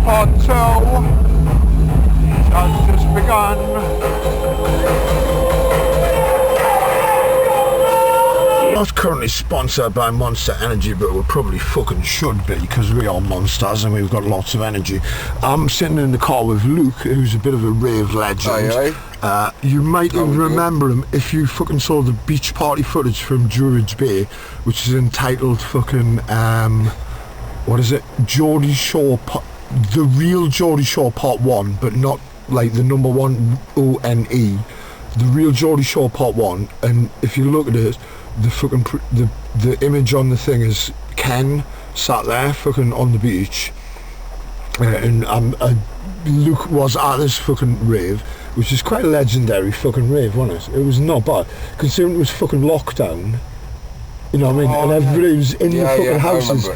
Part 2 has just begun. Not currently sponsored by Monster Energy, but we probably fucking should be, because we are monsters and we've got lots of energy. I'm sitting in the car with Luke, who's a bit of a rave legend. Aye. You might remember him if you fucking saw the beach party footage from Druids Bay, which is entitled fucking, what is it? Geordie Shore, the real Geordie Shore Part 1, but not like the number 1 O-N-E. The real Geordie Shore Part 1, and if you look at it, the fucking the image on the thing is Ken sat there fucking on the beach, and Luke was at this fucking rave, which is quite a legendary fucking rave, wasn't it? It was not bad considering it was fucking lockdown. You know what I mean? And everybody was in the fucking houses,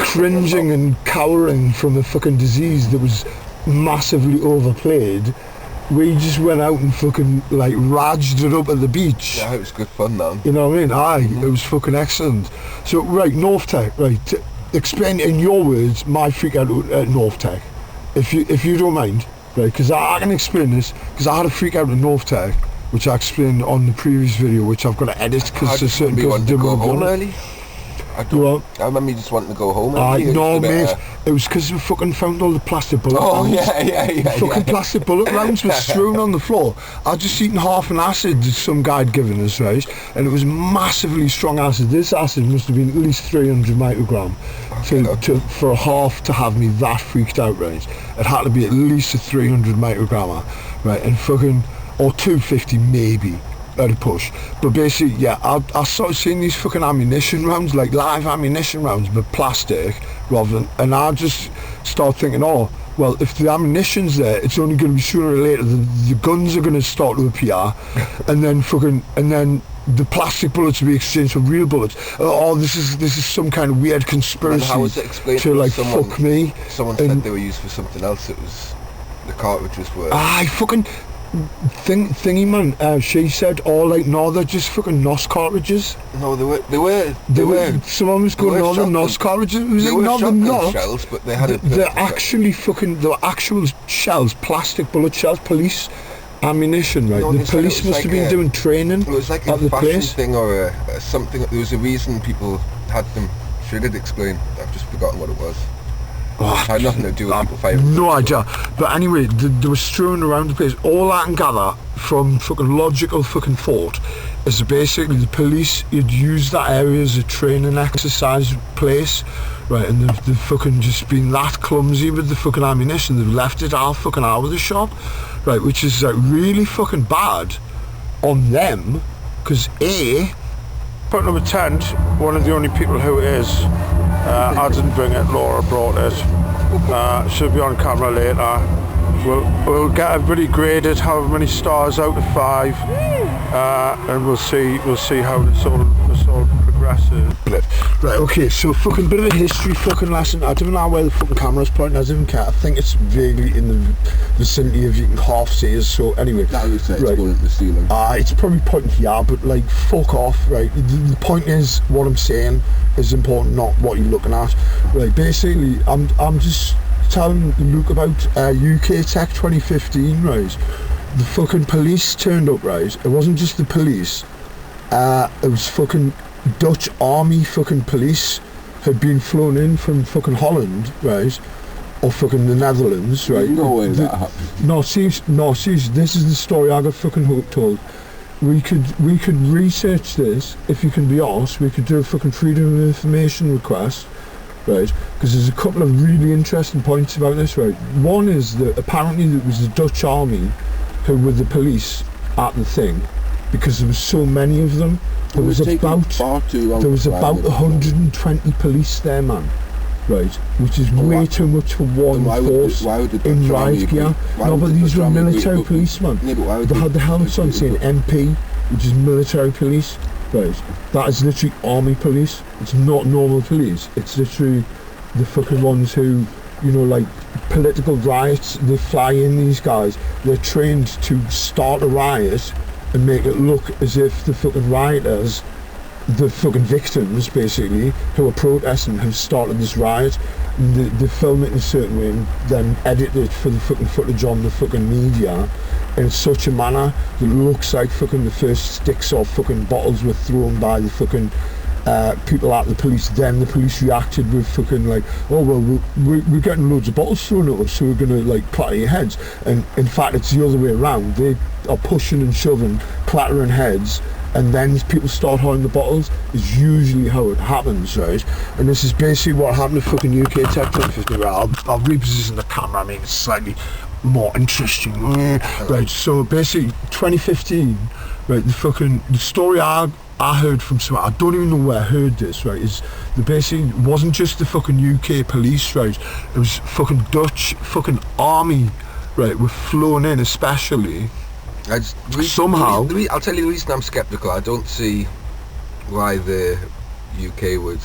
cringing and cowering from the fucking disease that was massively overplayed. We just went out and fucking like raged it up at the beach. Yeah, it was good fun, man. You know what I mean? It was fucking excellent. So, right, North Tech, right, explain in your words my freak out at North Tech, if you don't mind, right, because I can explain this, because I had a freak out at North Tech, which I explained on the previous video, which I've got to edit because there's certain people didn't go home early. I remember you just wanting to go home. No, mate. It was because we fucking found all the plastic bullet rounds. Fucking plastic bullet rounds were strewn on the floor. I'd just eaten half an acid that some guy had given us, right? And it was massively strong acid. This acid must have been at least 300 microgram for a half to have me that freaked out, right? It had to be at least a 300 microgrammer, right? And fucking, or 250 maybe. At a push, but basically, yeah, I started seeing these fucking ammunition rounds, like live ammunition rounds, but plastic rather than, and I just started thinking, oh, well, if the ammunition's there, it's only going to be sooner or later the guns are going to start to appear, and then the plastic bullets will be exchanged for real bullets. Oh, this is some kind of weird conspiracy how was it explained to like fuck me. Someone said they were used for something else. It was the cartridges were. Fucking. Thingy man, she said, oh, like, no, they're just fucking NOS cartridges. No, they were. Someone was going, no, they're NOS cartridges. It was like, no, they're not. Shells, but they had they're actually fucking, they were actual shells, plastic bullet shells, police ammunition, right? No, the police must have been doing training at the place. It was like a fashion thing or something. There was a reason people had them. She did explain. I've just forgotten what it was. It had nothing to do with people fighting. No idea. But anyway, they were strewn around the place. All I can gather from fucking logical fucking thought is basically the police had used that area as a training exercise place, right? And they've fucking just been that clumsy with the fucking ammunition. They've left it all fucking out of the shop, right? Which is like really fucking bad on them, because point number 10, one of the only people who is. I didn't bring it, Laura brought it. She'll be on camera later. We'll get everybody graded however many stars out of 5, and we'll see how this all progresses. Right, okay, so fucking bit of a history fucking lesson. I don't know where the fucking camera's pointing, I don't even care. I think it's vaguely in the vicinity of, you can half see us, so anyway. That looks like it's going into the ceiling. It's probably pointing here, but like, fuck off, right? The point is, what I'm saying is important, not what you're looking at. Right, basically, I'm just telling Luke about UK Tech 2015, right? The fucking police turned up, right? It wasn't just the police, it was fucking Dutch army fucking police had been flown in from fucking Holland, right? Or fucking the Netherlands, right? No way that happened. No, see, this is the story I got fucking told. We could research this, if you can be asked. We could do a fucking freedom of information request, right? Because there's a couple of really interesting points about this, right? One is that apparently it was the Dutch army who were the police at the thing, because there was so many of them. There was about 120 police there, man. Right, which is way too much for one force in riot gear. No, but these were military policemen. They had the helmets on saying MP, which is military police. Right, that is literally army police. It's not normal police. It's literally the fucking ones who, you know, like political riots, they fly in, these guys. They're trained to start a riot and make it look as if the fucking rioters the fucking victims, basically, who are protesting, have started this riot. They film it in a certain way and then edit it for the fucking footage on the fucking media in such a manner that it looks like fucking the first sticks of fucking bottles were thrown by the fucking people at the police. Then the police reacted with fucking like, oh well, we're getting loads of bottles thrown at us, so we're gonna like clatter your heads. And in fact, it's the other way around. They are pushing and shoving, clattering heads, and then people start holding the bottles. Is usually how it happens, right? And this is basically what happened to fucking UK Tech 1050. I'll reposition the camera, make it slightly more interesting, right? So basically 2015, right, the story I heard from someone, I don't even know where I heard this, right, is the basically wasn't just the fucking UK police, right, it was fucking Dutch fucking army, right, were flown in especially. Somehow I'll tell you the reason I'm sceptical. I don't see why the UK would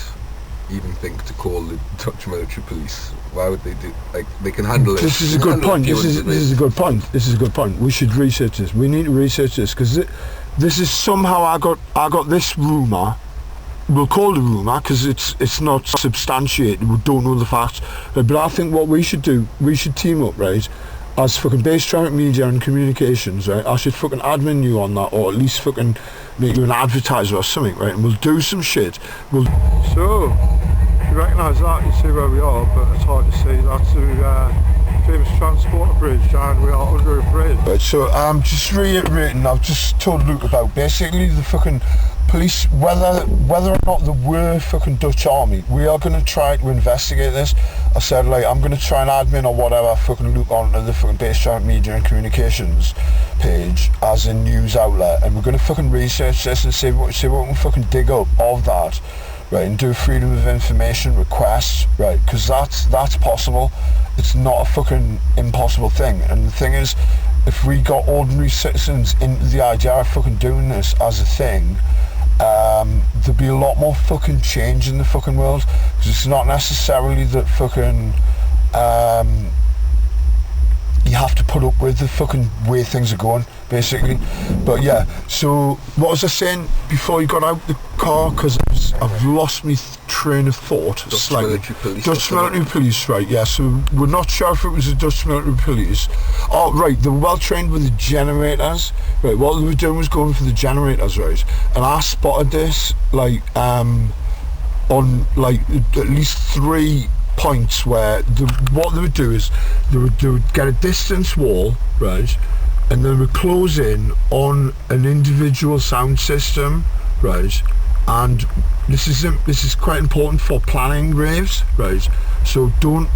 even think to call the Dutch military police. Why would they do, like, they can handle it. This is a good point. This is a good point. This is a good point. We should research this. We need to research this, because this is somehow I got this rumour. We'll call it a rumour because it's not substantiated. We don't know the facts. But I think what we should do, we should team up, right, as fucking Base Traffic Media and Communications, right? I should fucking admin you on that, or at least fucking make you an advertiser or something, right? And we'll do some shit. So, if you recognise that, you see where we are, but it's hard to see. That's the famous transporter bridge, and we are under a bridge. Right, so I'm just reiterating, I've just told Luke about basically the fucking police, whether or not there were fucking Dutch army, we are going to try to investigate this. I said, like, I'm going to try and admin or whatever fucking look onto the fucking Base Traffic Media and Communications page as a news outlet, and we're going to fucking research this and see what we can fucking dig up of that, right, and do freedom of information requests, right, because that's possible. It's not a fucking impossible thing. And the thing is, if we got ordinary citizens into the idea of fucking doing this as a thing, there'd be a lot more fucking change in the fucking world, because it's not necessarily that fucking you have to put up with the fucking way things are going, basically. But yeah, so what was I saying before you got out the car? Because I've lost my train of thought slightly. Dutch military police, right, yeah, so we're not sure if it was the Dutch military police. Oh, right, they were well trained with the generators, right, what they were doing was going for the generators, right, and I spotted this, like, on, like, at least 3 points where what they would do is they would get a distance wall, right, and they would close in on an individual sound system, right, and this is quite important for planning raves, right, so don't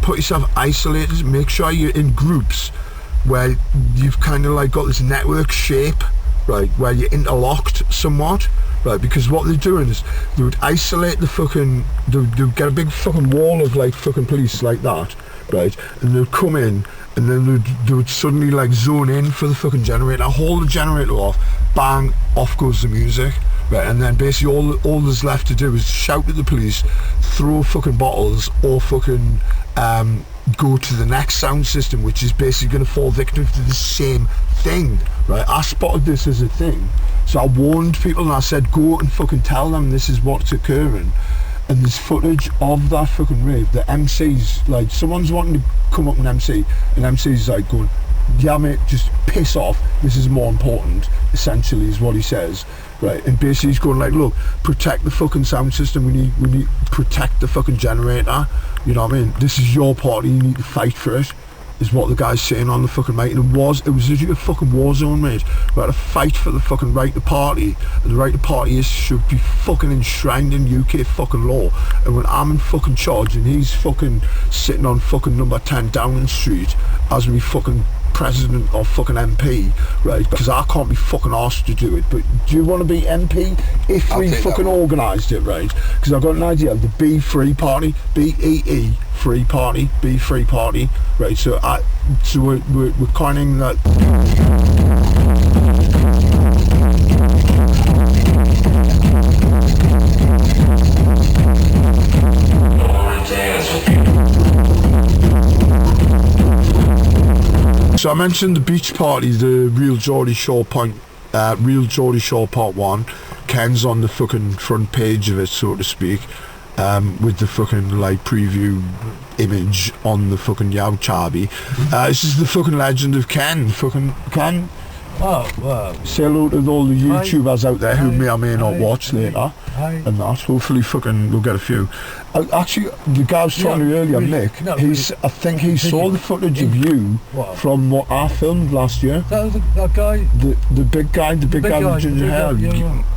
put yourself isolated. Make sure you're in groups where you've kind of like got this network shape, right, where you're interlocked somewhat, right, because what they're doing is they would isolate the fucking, they would get a big fucking wall of like fucking police like that, right, and they'd come in and then they would suddenly like zone in for the fucking generator, hold the generator off, bang, off goes the music, right, and then basically all there's left to do is shout at the police, throw fucking bottles, or fucking go to the next sound system, which is basically going to fall victim to the same thing, right. I spotted this as a thing, so I warned people and I said, go and fucking tell them this is what's occurring. And there's footage of that fucking rave. The MC's, like, someone's wanting to come up and MC, and MC's like going, yeah mate, just piss off, this is more important, essentially is what he says, right, and basically he's going like, look, protect the fucking sound system, we need protect the fucking generator, you know what I mean, this is your party, you need to fight for it, is what the guy's saying on the fucking mic. And it was literally a fucking war zone, mate. We had to fight for the fucking right to party, and the right to party should be fucking enshrined in UK fucking law. And when I'm in fucking charge and he's fucking sitting on fucking number 10 Downing Street as me fucking president or fucking MP, right, because I can't be fucking asked to do it, but do you want to be MP if we fucking organised it, right? Because I've got an idea, the B Free Party, BEE Free Party, B Free Party, right, so we're coining that. So I mentioned the beach party, the Real Geordie Shore Part 1, Ken's on the fucking front page of it, so to speak, with the fucking like preview image on the fucking Yao Chabi. This is the fucking legend of Ken. Fucking Ken. Oh, well. Say hello to all the YouTubers out there who may or may not watch later. And that. Hopefully fucking we'll get a few. Actually, the guy was talking to me earlier, Nick, I think he saw the footage of you from what I filmed last year. That was that guy? The big guy with ginger hair.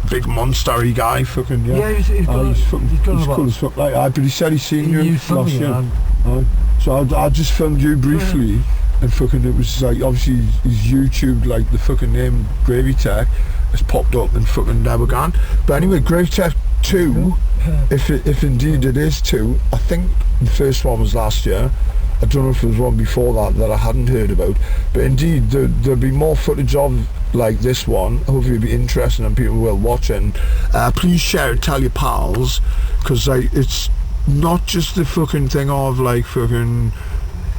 Big monster-y guy, fucking, yeah. Yeah, he's cool as fuck. Like, but he said he's seen you last year. So I just filmed you briefly. And fucking it was like, obviously his YouTube, like the fucking name Gravy Tech has popped up and fucking never gone. But anyway, Gravy Tech 2, if indeed it is 2, I think the first one was last year. I don't know if there was one before that I hadn't heard about. But indeed, there'll be more footage of like this one. Hopefully it'll be interesting and people will watch it. And, please share it, tell your pals, because like, it's not just the fucking thing of like fucking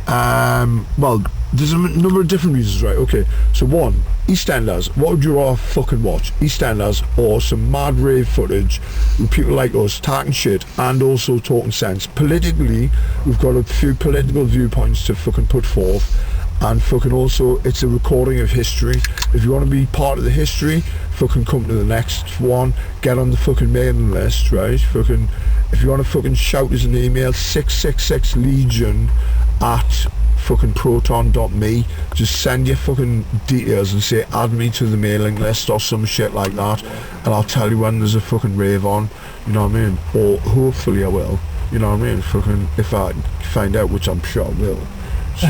well, there's a number of different reasons, right? Okay, so one, EastEnders. What would you all fucking watch? EastEnders or some mad rave footage with people like us talking shit and also talking sense. Politically, we've got a few political viewpoints to fucking put forth, and fucking also it's a recording of history. If you want to be part of the history, fucking come to the next one, get on the fucking mailing list, right? Fucking, if you want to fucking shout us an email, 666legion at fucking proton.me. Just send your fucking details and say add me to the mailing list or some shit like that, and I'll tell you when there's a fucking rave on, you know what I mean? Or hopefully I will, you know what I mean? Fucking, if I find out, which I'm sure I will. So,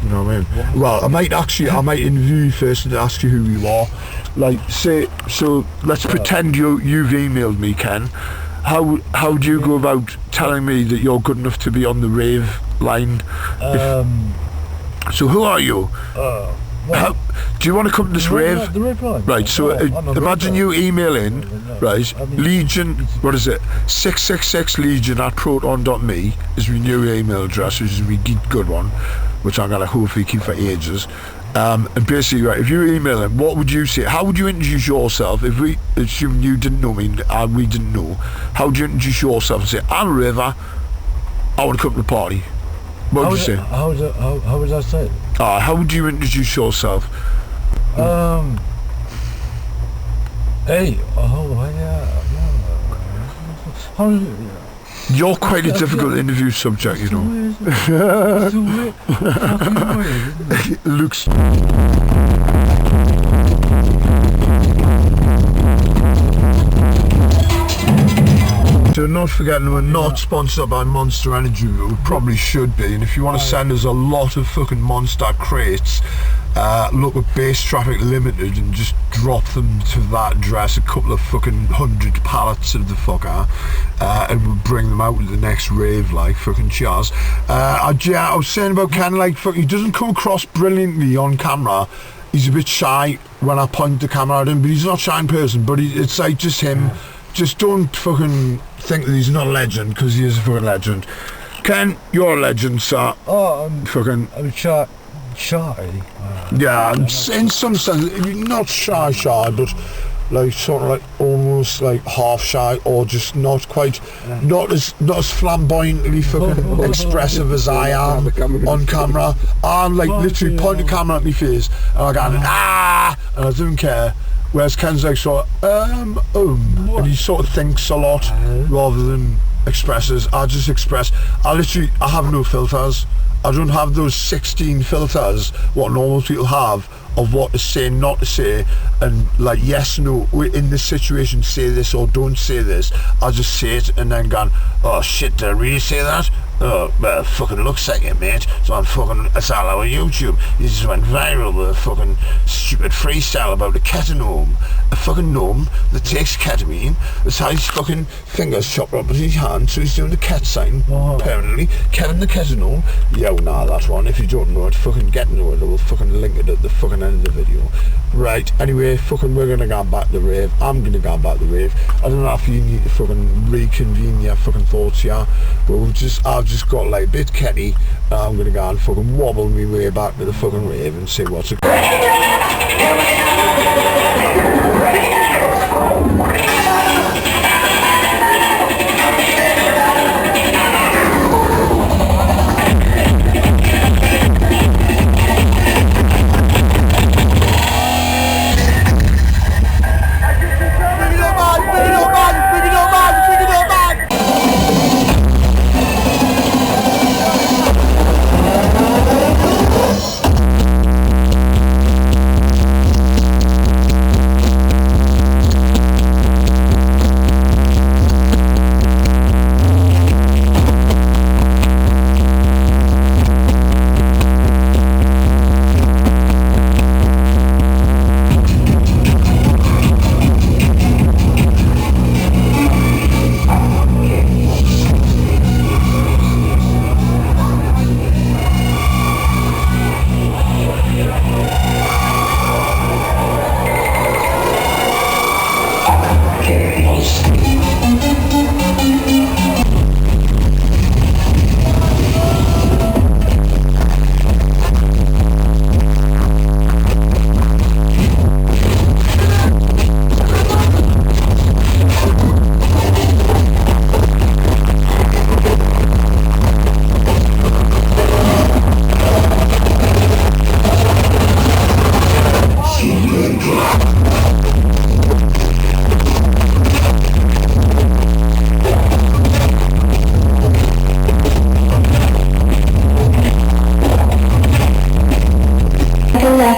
you know what I mean? Well, I might interview you first and ask you who you are. Like, say, so let's pretend you've emailed me, Ken. How do you go about telling me that you're good enough to be on the rave line? So who are you? Do you want to come to this rave? The rave line? Right, so imagine you email in, right, Legion, what is it, 666legion at proton.me is my new email address, which is my good one, which I'm going to hopefully keep for ages. And basically, right, if you email him, what would you say? How would you introduce yourself? If we assume you didn't know me and we didn't know, how would you introduce yourself and say, I'm a raver, I want to come to the party? What would you say? How would I say it? How would you introduce yourself? Hey, You're quite a difficult interview subject, you know. Looks. So not forgetting we're not sponsored by Monster Energy, but we probably should be. And if you want to send us a lot of fucking Monster crates, look at Base Traffic Limited and just drop them to that address, a couple of fucking 100 pallets of the fucker, and we'll bring them out to the next rave, like fucking cheers. I was saying about Ken, like, fuck, he doesn't come across brilliantly on camera. He's a bit shy when I point the camera at him, but he's not a shy in person, but it's like just him. Just don't fucking think that he's not a legend, because he is a fucking legend. Ken, you're a legend, sir. I'm shy. Yeah, in some sense, not shy, but like sort of like almost like half shy, or just not quite, not as flamboyantly fucking expressive as I am on camera. I'm like literally point the camera at my face and I go and I don't care. Whereas Ken's like sort of, and he sort of thinks a lot rather than expresses. I just express. I have no filters. I don't have those 16 filters what normal people have of what to say, not to say, and like yes, no, in this situation say this or don't say this. I just say it and then go, oh shit, did I really say that? Oh, well, it fucking looks like it, mate. So it's all over YouTube. He just went viral with a fucking stupid freestyle about a ketanome. A fucking gnome that takes ketamine. That's how his fucking fingers chopped up with his hand, so he's doing the ket sign permanently. Kevin the ketanome. Yo, nah, that one. If you don't know it, fucking get to know it. We'll fucking link it at the fucking end of the video. Right, anyway, fucking we're gonna go back to the rave. I'm gonna go back to the rave. I don't know if you need to fucking reconvene your fucking thoughts here, but I've just got like a bit ketty, and I'm gonna go and fucking wobble me way back to the fucking rave and see what's it.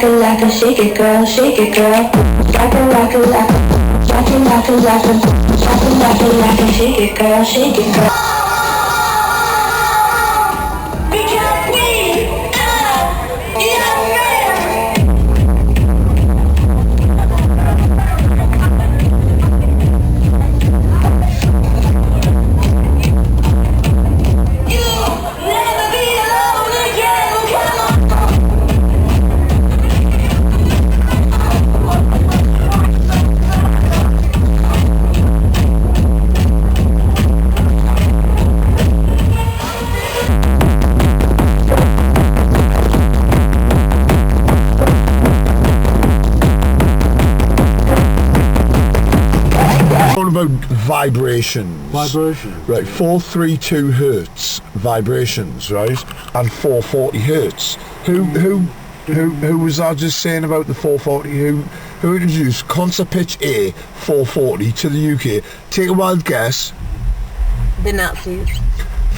like a, shake it girl, shake it girl. Like a, like a, like a, like a, like a, like a, like a, shake it girl, shake it girl. Because we are young men. You'll never be alone again. Come on. Talking about vibrations. Vibration. Right, 432 hertz vibrations, right, and 440 hertz. Who was I just saying about the 440? Who introduced concert pitch A 440 to the UK? Take a wild guess. The Nazis.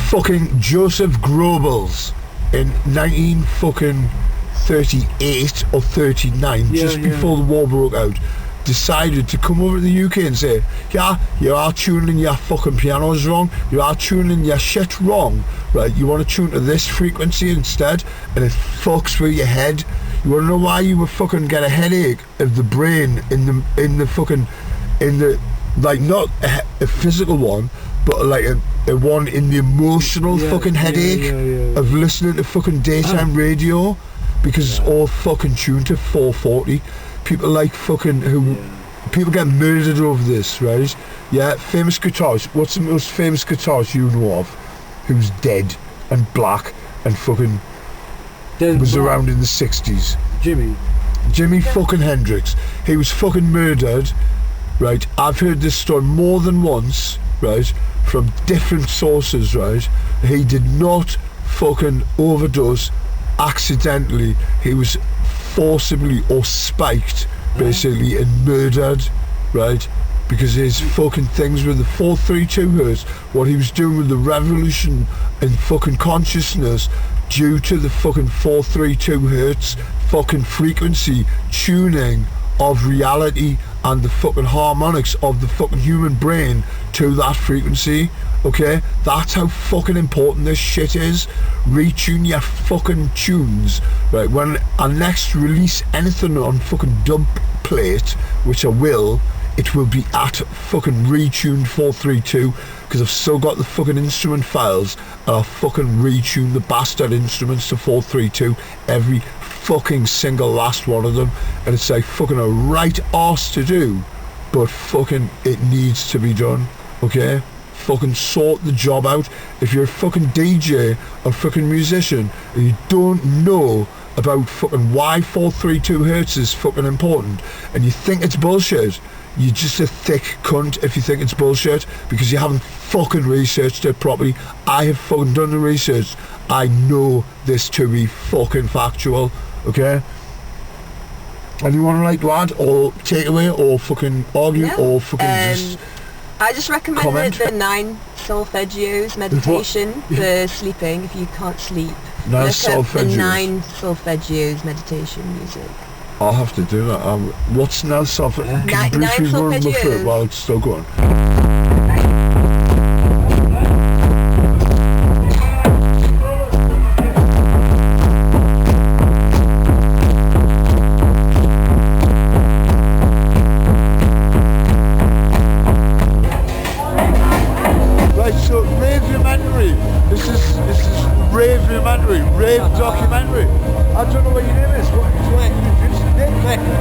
Fucking Joseph Goebbels in 1938 or 39, just before the war broke out, decided to come over to the UK and say, yeah, you are tuning your fucking pianos wrong, you are tuning your shit wrong, right? You want to tune to this frequency instead, and it fucks with your head. You want to know why you would fucking get a headache of the brain in the like, not a physical one, but like a one in the emotional fucking headache of listening to fucking daytime radio, because it's all fucking tuned to 440. People like fucking people get murdered over this, right? Yeah, famous guitarist. What's the most famous guitarist you know of who's dead and black and fucking was around in the 60s? Jimi fucking Hendrix. He was fucking murdered, right? I've heard this story more than once, right, from different sources, right? He did not fucking overdose accidentally. He was forcibly or spiked, basically, and murdered, right? Because his fucking things with the 432 hertz, what he was doing with the revolution in fucking consciousness due to the fucking 432 hertz fucking frequency tuning of reality and the fucking harmonics of the fucking human brain to that frequency. Okay, that's how fucking important this shit is. Retune your fucking tunes, right? When I next release anything on fucking dub plate, which I will, it will be at fucking retuned 432, because I've still got the fucking instrument files, and I'll fucking retune the bastard instruments to 432, every fucking single last one of them, and it's like fucking a right arse to do, but fucking it needs to be done, okay? Fucking sort the job out. If you're a fucking DJ or fucking musician and you don't know about fucking why 432 hertz is fucking important and you think it's bullshit, you're just a thick cunt if you think it's bullshit, because you haven't fucking researched it properly. I have fucking done the research. I know this to be fucking factual, okay? Anyone like to add or take away or fucking argue or fucking just I just recommend comment? the 9 solfeggios meditation for sleeping if you can't sleep. 9 Look up solfeggios. the 9 solfeggios meditation music. I'll have to do that. What's now solfeggio? Can you briefly run me through it solfeggios. while it's still going? Right, so Rave documentary. This is Rave documentary, Rave documentary. I don't know what your name is. What you introduce your name?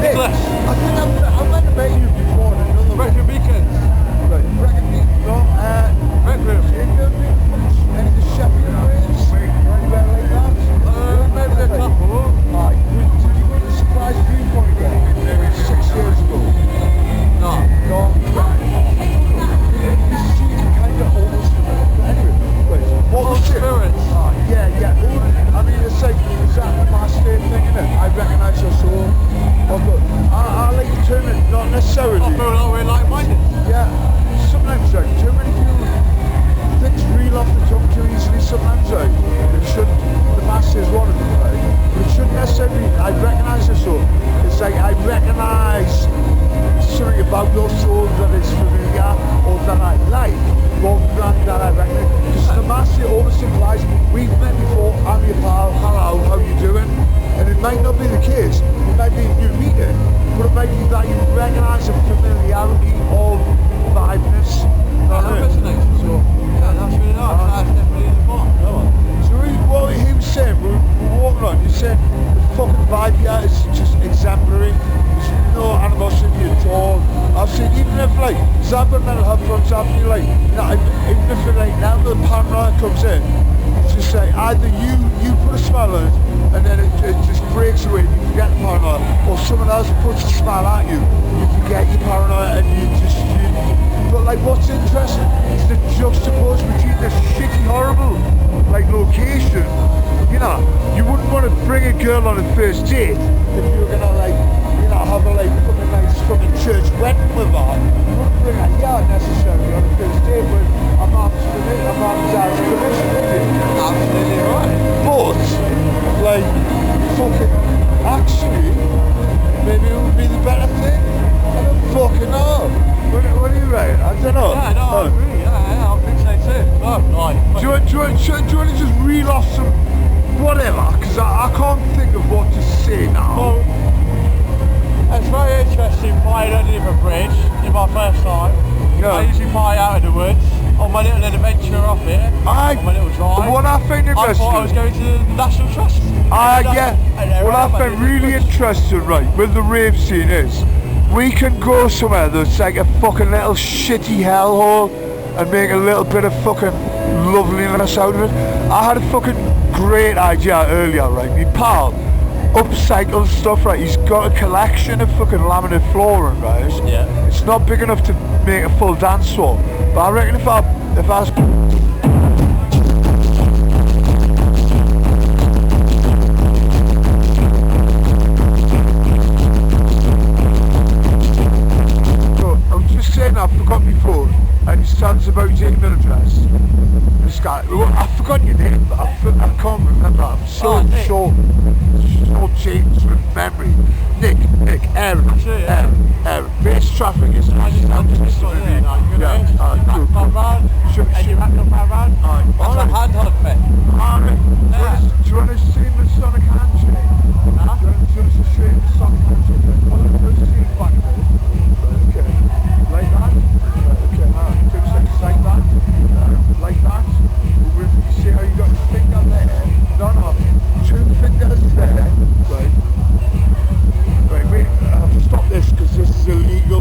Nicholas. I think I've met you before in another Reckon Weekend. Right, Reckon Weekend. No, Reckon. Any of the Sheffield Raves? Or anywhere like that? Maybe a couple. Aye. Did you go to the Surprise Viewpoint there? Maybe 6 years ago. No. What was it? Yeah. I mean, it's like, is that my state thing, innit? I recognise your soul. I like to turn it, not necessarily. Not very like-minded. Yeah. Sometimes like, do you know what I bring a girl on a first date, if you were gonna like, you know, have a like fucking nice fucking church wedding with her, you wouldn't bring her yard necessarily on a first date with a mom's dad's permission, would you? Absolutely right. But, like, fucking, actually, maybe it would be the better thing. I don't fucking know. What do you reckon? I don't know. Yeah, no, I agree. Yeah, I think so too. No, like, Do you want to just reel off some whatever? Because I can't think of what to say now. well, it's very interesting flying underneath a bridge in my first time. Yeah. I usually fly out of the woods on my little adventure off here. On my little drive. What I find I interesting. thought I was going to the National Trust. Yeah. What I find really interesting, right, with the rave scene is, we can go somewhere that's like a fucking little shitty hellhole and make a little bit of fucking loveliness out of it. I had a fucking great idea earlier, right? My pal upcycles stuff, right? He's got a collection of fucking laminate flooring, right? Yeah. It's not big enough to make a full dance floor, but I reckon if I saying I forgot my phone and he stands about his email address. This guy, well, I forgot your name, but I can't remember. I'm so changed with memory. Nick, Aaron, base traffic is nice. And you wrapped up my van. That's a handheld bit. Do you want to see the Sonic handshake? Huh? Do you want to see the Sonic handshake? Let's see it back there. Okay. Like that? Okay, 2 seconds like that. Like that. You see how you got your finger there? No, 2 fingers there. Right, wait, I have to stop this because this is illegal.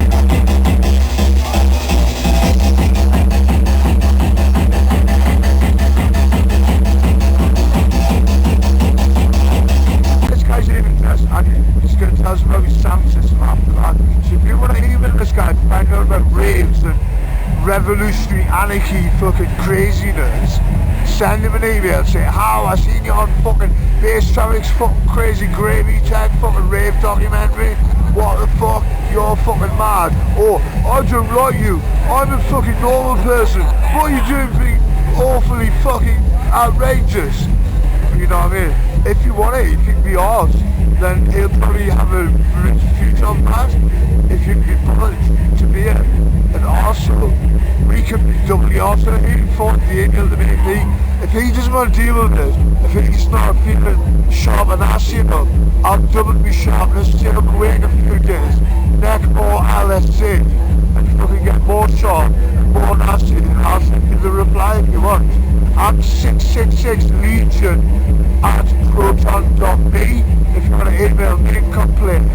This guy's even test, and he's going to tell us about his sound system after that. So if you want to email this guy to find out about raves and revolutionary anarchy fucking craziness, send him an email and say, how, I seen you on fucking Bass Traffic's fucking crazy gravy type fucking rave documentary. What the fuck? You're fucking mad. Or, I don't like you. I'm a fucking normal person. What are you doing being awfully fucking outrageous? You know what I mean? If you want it, if you can be ours, then he'll probably have a rich future on that. If you can be bothered to be an arsehole, we can be doubly arsehole. He can forward the email to me. If he doesn't want to deal with it, if he's not feeling sharp and assy enough, I'll double my sharpness, sit up away in a few days, neck more LSC, and fucking get more sharp and more nasty, and I'll send you the reply if you want. I'm 666 Legion at proton.me. If you want to email me and complain,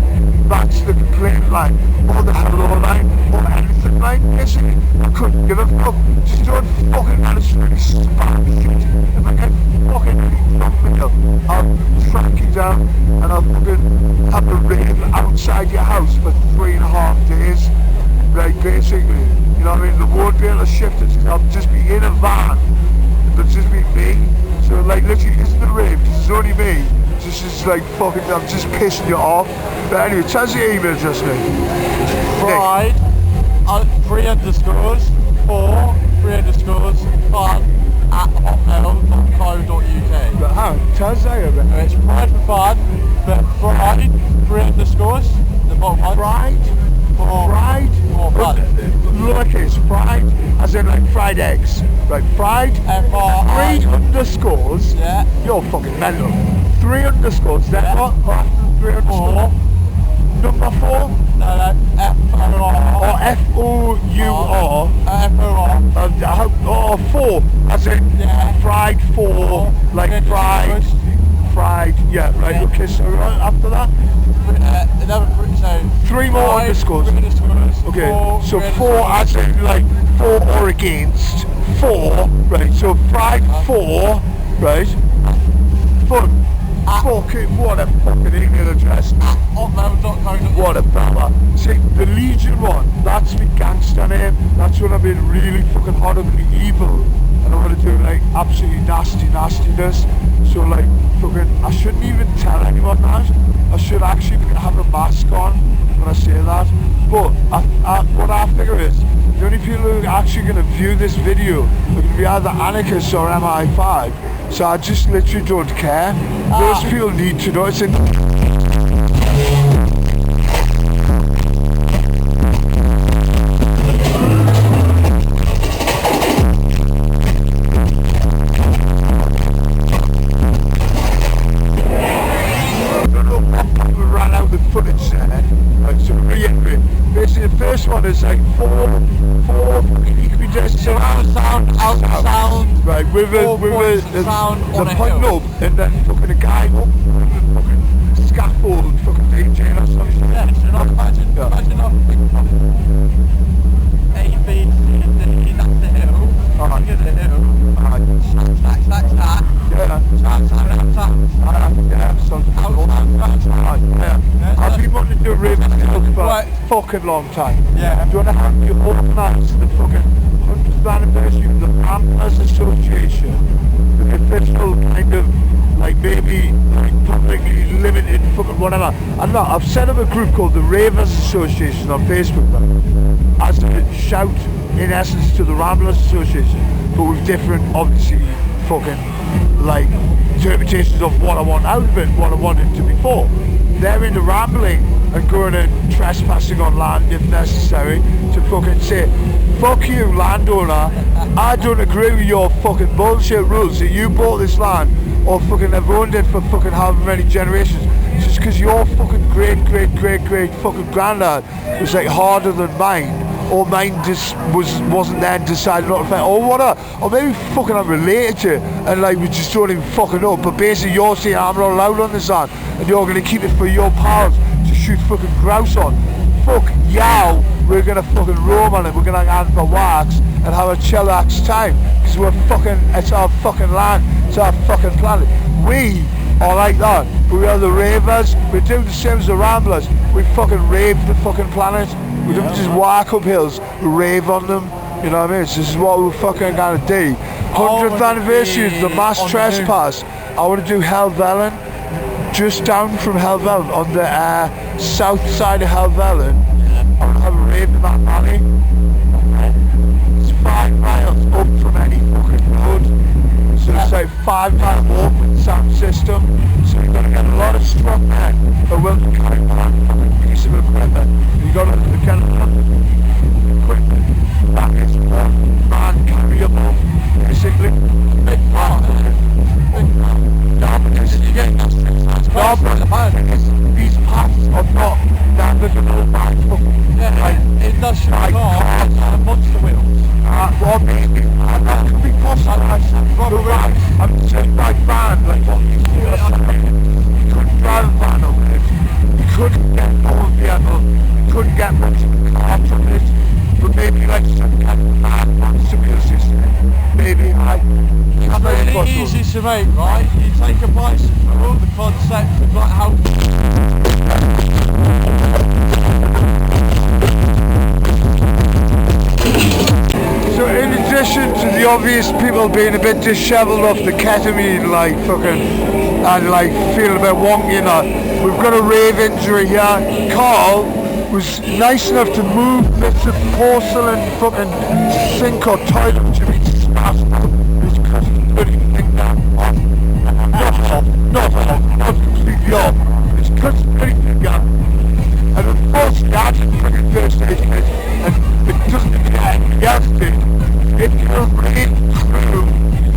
that's the complaint line, or the hello line, or anything like this. I couldn't give a fuck. Just don't fucking honestly spam shit. If I get fucking nothing up, I'll track you down and I'll fucking have a rave outside your house for 3.5 days. Right, basically, you know what I mean? They won't be able to shift it, I'll just be in a van. It'll just be me. So like literally isn't a rave, because it's only me. This is like fucking, I'm just pissing you off. But anyway, tell us your email address, Nick. Pride, 3 underscores, fun at hotmail.co.uk. But hang on, tell us that again. And it's pride for fun, but pride, 3 underscores, the bottom one. Pride? Pride? Or fun. Lowercase, pride, as in like fried eggs. Right, fried, F-R-I. 3 underscores. Yeah. You're fucking mental. 3 underscores, then Yeah. what? 3 underscores. Number 4? No, F-O-R. Or F-O-U-R. F-O-R. Or 4, as in Yeah. fried 4, like Yeah, fried, yeah, right, Yeah. okay, so right after that, Another 3 more pride, underscores. 3 underscores. Okay, so 3 4 as in like 4 or against, 4, right, so fried 4, right, fun, fuck it, what a fucking email address. hotmail.co.uk. What a fella. See, the Legion one, that's my gangster name. That's when I've been really fucking horribly evil. and I want to do like absolutely nastiness. So like fucking, I shouldn't even tell anyone that. I should actually have a mask on when I say that. But what I figure is, the only people who are actually going to view this video are going to be either anarchists or MI5. So I just literally don't care. Those people need to know. It's in basically the first one is like four you could be just Surround sound. right with the sound on a point hill. up and then fucking a guy up with a fucking scaffold fucking DJ or something. Yeah, so not imagine not A, B, C, D, that's the hill. Alright. Look at the hill. Stack. Yeah. I've been wanting to do a Rave for a fucking long time. Yeah. Do you want to have you organise the fucking 100th anniversary of the Ramblers Association, the official kind of like maybe like publicly limited fucking whatever. I don't know, I've set up a group called the Ravers Association on Facebook as a shout in essence to the Ramblers Association, but with different obviously fucking like interpretations of what I want out of it, what I want it to be for. They're into rambling and going and trespassing on land if necessary to fucking say, fuck you landowner, I don't agree with your fucking bullshit rules that you bought this land or fucking have owned it for fucking however many generations just because your fucking great fucking granddad was like harder than mine, or mine just wasn't there and decided not to fight, or whatever, or maybe fucking I'm related to it and like we just don't even fucking know, but basically you're saying I'm not allowed on this land and you're gonna keep it for your pals to shoot fucking grouse on. Fuck yow, we're gonna fucking roam on it, we're gonna hang for wax and have a chillax time because we're fucking, it's our fucking land, it's our fucking planet. We are like that, but we are the ravers, we do the same as the Ramblers, we fucking rave the fucking planet. We don't just walk up hills, we rave on them, you know what I mean? So this is what we're fucking gonna do. 100th anniversary of the mass trespass. I want to do Helvellyn, just down from Helvellyn, on the south side of Helvellyn. I want to have a rave in that valley. It's 5 miles up from any fucking road. So it's like 5 mile walk with sound system. So you've got to get a lot of strong men that will carry that fucking piece of equipment. You've got to get a lot of equipment that is one man carryable, basically. Big part of it. No, because you get these paths are not navigable by fucking It does shoot cars and monster wheels. Well, maybe that could be possible. I'm saying by van, like what you see or something. You couldn't drive a van over it. You couldn't get more vehicle. You couldn't get much of a car from it. But maybe like some kind of van monster wheel system. Maybe it's very Really easy to make, right? You take a bicycle, the concept of like how So in addition to the obvious people being a bit dishevelled off the ketamine, like fucking, and like feeling a bit wonky, you know, we've got a rave injury here. Carl was nice enough to move bits of porcelain fucking sink or toilet to be smashed out. His cousin couldn't think that off. Not completely off. His cousin couldn't think that. And unfortunately I didn't bring a first aid kit, and it doesn't get any else did. If you're really true,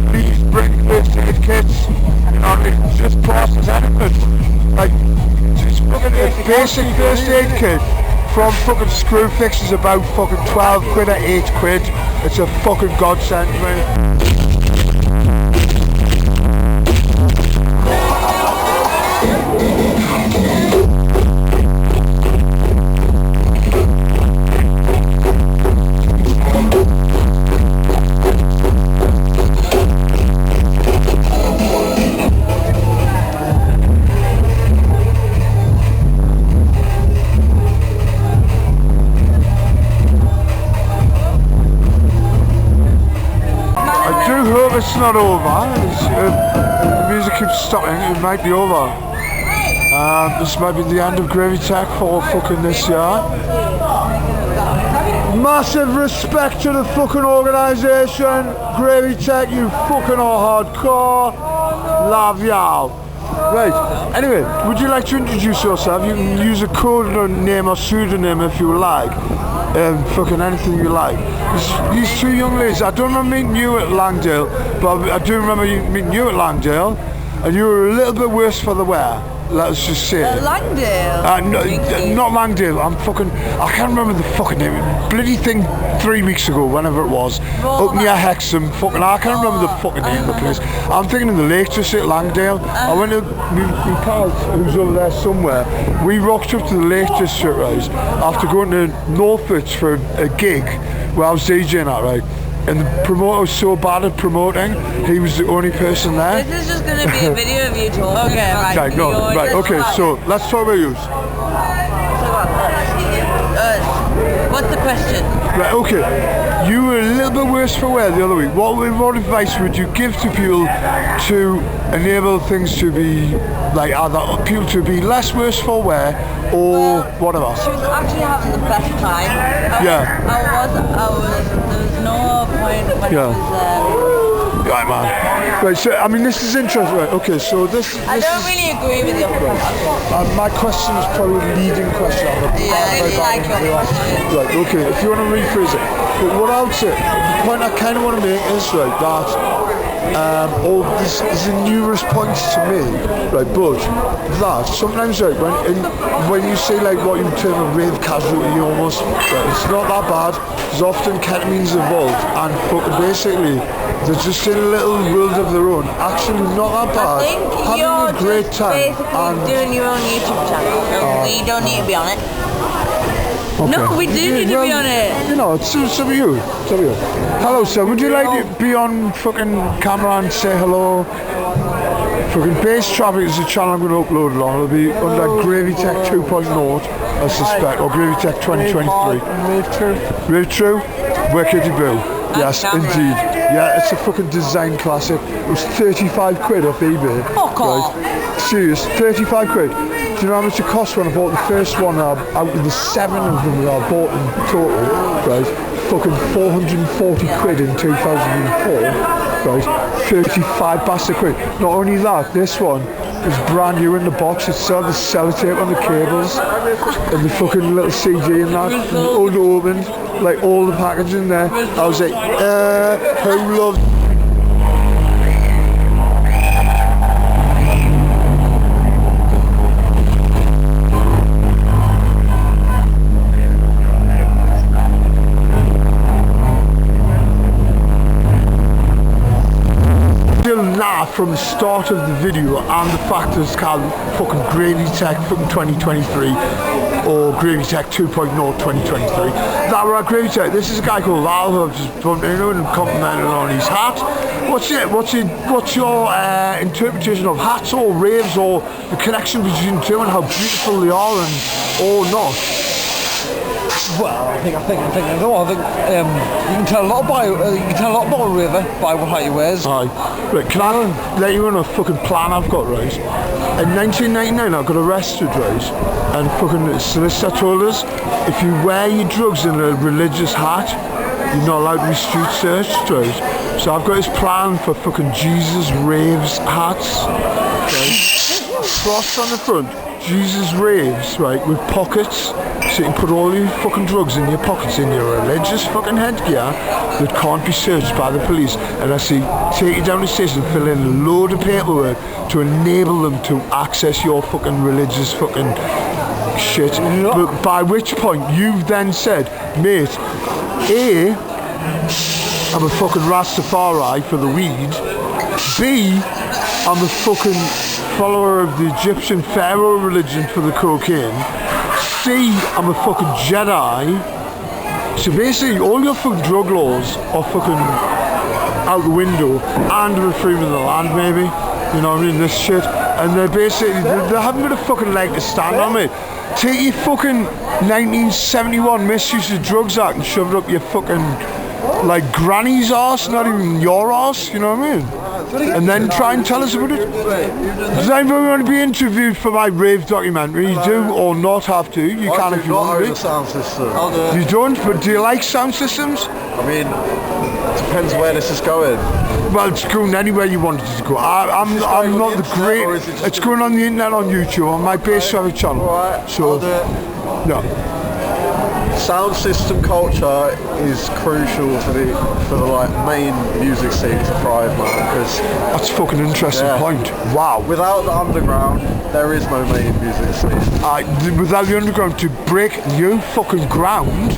please bring first aid kits. You know, it's just class as anything. Like, just fucking a basic first aid kit from fucking Screwfix is about fucking 12 quid or 8 quid. It's a fucking godsend, mate. not over. The music keeps stopping. It might be over. This might be the end of Gravy Tech for fucking this year. Massive respect to the fucking organisation. Gravy Tech, you fucking are hardcore. Love y'all. Right, anyway, would you like to introduce yourself? You can use a code or name or pseudonym if you like. Fucking anything you like. These two young ladies, I don't remember meeting you at Langdale, but I do remember meeting you at Langdale, and you were a little bit worse for the wear. Let's just say. Langdale? No, not Langdale. I can't remember the fucking name. Bloody thing 3 weeks ago, whenever it was. Up near Hexham. Fucking, I can't remember the fucking name of the place. I'm thinking of the lake just at Langdale. I went to my pal who's over there somewhere. We rocked up to the Lake District, right, after going to Northwich for a gig where I was DJing at, right. And the promoter was so bad at promoting, he was the only person there. This is just going to be a video of you talking. Okay, right. Okay, no, right, okay, so let's talk about you. What's the question? Right, okay. You were a little bit worse for wear the other week. What advice would you give to people to enable things to be, like, either people to be less worse for wear or whatever? She was actually having the best time. There was no point when Yeah. it was Right, man. Right, so, I mean, this is interesting, right, okay, so this I don't really agree with your question. my question is probably the leading question. I really like your question. Right, okay, if you want to rephrase it. But what I would say, the point I kind of want to make is, right, that this is a numerous points to me, right, but that sometimes, right, when you say, like, what you term a rave casualty almost, right, it's not that bad. There's often ketamine's involved, and basically they're just in a little world of their own. Actually, not that bad. I think having you're a great just time. basically And doing your own YouTube channel. We don't need to be on it. okay. No, we do need to be on it. You know, it's some of you. Some of you. Hello, sir. Would you like to be on fucking camera and say hello? Fucking Bass Traffic is the channel I'm going to upload it on. It'll be under Gravy Tech 2.0, I suspect, or Gravy Tech 2023. Rave True? Wicked Boo. Yes, indeed. Yeah, it's a fucking design classic. It was 35 quid off eBay. Fuck off. Right? Serious, 35 quid. Do you know how much it cost when I bought the first one out of the 7 of them that I bought in total? Right? Fucking 440 quid in 2004. Right? 35 bastard quid. Not only that, this one was brand new in the box. It still had the sellotape on the cables and the fucking little CD and that, unopened, like all the packaging there. I was like, who loved? From the start of the video and the fact that it's called fucking Gravy Tech fucking 2023 or Gravy Tech 2.0 2023. That were at Gravy Tech. This is a guy called Al who I've just bumped into and complimented on his hat. What's your interpretation of hats or raves or the connection between the two and how beautiful they are and or not? Well, I think you can tell a lot about a raver by what hat he wears. Aye. Right, can I let you in a fucking plan I've got, right? In 1999 I got arrested, right? And fucking the solicitor told us if you wear your drugs in a religious hat, you're not allowed to be street searched, right? So I've got this plan for fucking Jesus Raves hats, right? Cross on the front, Jesus Raves, right, with pockets, so you can put all your fucking drugs in your pockets in your religious fucking headgear that can't be searched by the police, and actually take you down the station and fill in a load of paperwork to enable them to access your fucking religious fucking shit. But by which point you've then said, mate, A, I'm a fucking Rastafari for the weed, B, I'm a fucking follower of the Egyptian pharaoh religion for the cocaine, C, I'm a fucking Jedi. So basically all your fucking drug laws are fucking out the window, and we're freedom of the land maybe, you know what I mean, this shit, and they're basically, they haven't got a fucking leg to stand on, mate. Take your fucking 1971 Misuse of Drugs Act and shove it up your fucking like granny's arse, not even your arse, you know what I mean? And then try and tell us about it. Does anybody want to be interviewed for my rave documentary? You do or not have to. You can if you want to be. Sound system. I'll do it. You don't, but do you like sound systems? I mean, it depends where this is going. Well, it's going anywhere you want it to go. I'm not the great. It's going on the internet on YouTube on my bass service channel. Alright, So I'll do it. no. Sound system culture is crucial for the like main music scene to thrive, man. Because That's a fucking interesting point. Wow. without the underground, there is no main music scene. Without the underground to break new fucking ground,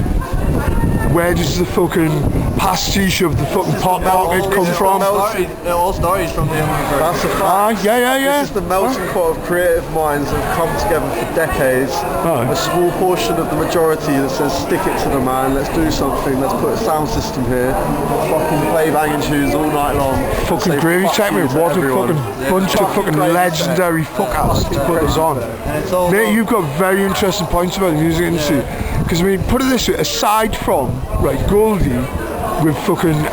where does the fucking pastiche of the fucking pop market come from? It all started from the underground. That's a fact. Yeah. This is the melting pot of creative minds that have come together for decades. Oh. A small portion of the majority that says, stick it to the man, let's do something, let's put a sound system here, fucking play banging tunes all night long. Fucking Say gravy fuck check me. you to What a everyone. fucking bunch of fucking Gravy legendary fuckers to put us on. Mate, you've got very interesting points about the music industry. Because I mean, put it this way, aside from Goldie with fucking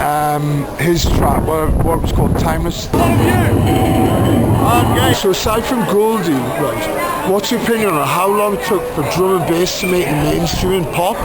his track, what was called Timeless. So aside from Goldie, right, what's your opinion on how long it took for drum and bass to make it mainstream in pop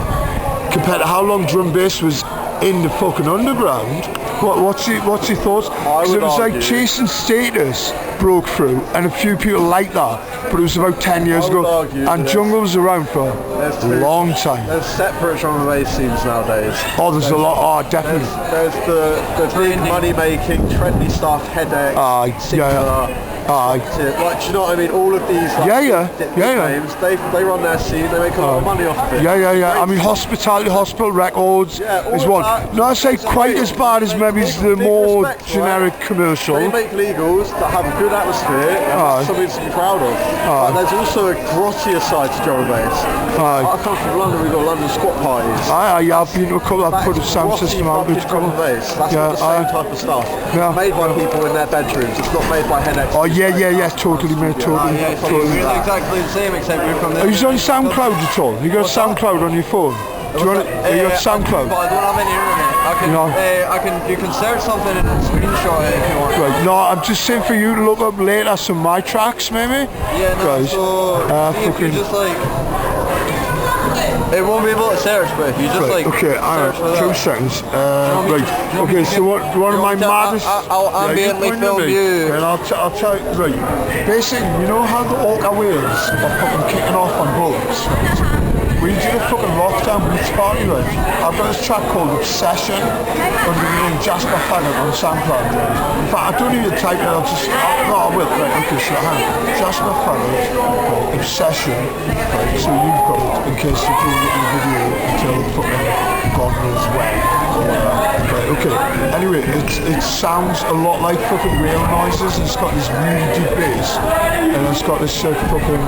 compared to how long drum and bass was in the fucking underground? What's your thoughts? Because it was like Chasing Status broke through and a few people like that, but it was about 10 years ago, and Jungle was around for a long time. There's separate drum and bass scenes nowadays. Oh, there's a lot. Oh, definitely. There's the big money-making, trendy stuff, Headache, Singular. Like, do you know what I mean? All of these names, they run their scene, they make a lot of money off of it. Yeah. I mean, Hospitality Hospital Records is one. Not to say quite as bad as maybe the more generic commercial. They make legals that have a good atmosphere and that's something to be proud of. But there's also a grottier side to drum and bass. I come from London, we've got London squat parties. I've been to a couple, I've put a sound system out. Drum and bass. That's not the same type of stuff. Made by people in their bedrooms, it's not made by Headache. Oh yeah, totally, mate, totally. Really exactly the same, except we're from the... Are you on SoundCloud at all? You got SoundCloud on your phone? Do you want to, you got SoundCloud? But I don't have any internet. You can search something and screenshot it if you want. Right, no, I'm just saying for you to look up later some of my tracks, maybe? Yeah, no, Guys, so if you just like... It won't be able to search, but if you just like... Okay, search for 2 that. seconds. Okay, so one of my maddest... I'll ambiently film you. And I'll tell you, right, basically, you know how the Orca whales are fucking kicking off on boats, right? We did a fucking lockdown beach party, right? I've got this track called Obsession under the name Jasper Faggot on SoundCloud, right? In fact, I don't need to type it, I will, right, okay, so hang on. Jasper Faggot, Obsession, right, so you've got it, in case you're doing it in the video until fucking God knows when. Right, okay, anyway, it sounds a lot like fucking whale noises, and it's got this really deep bass, and it's got this fucking,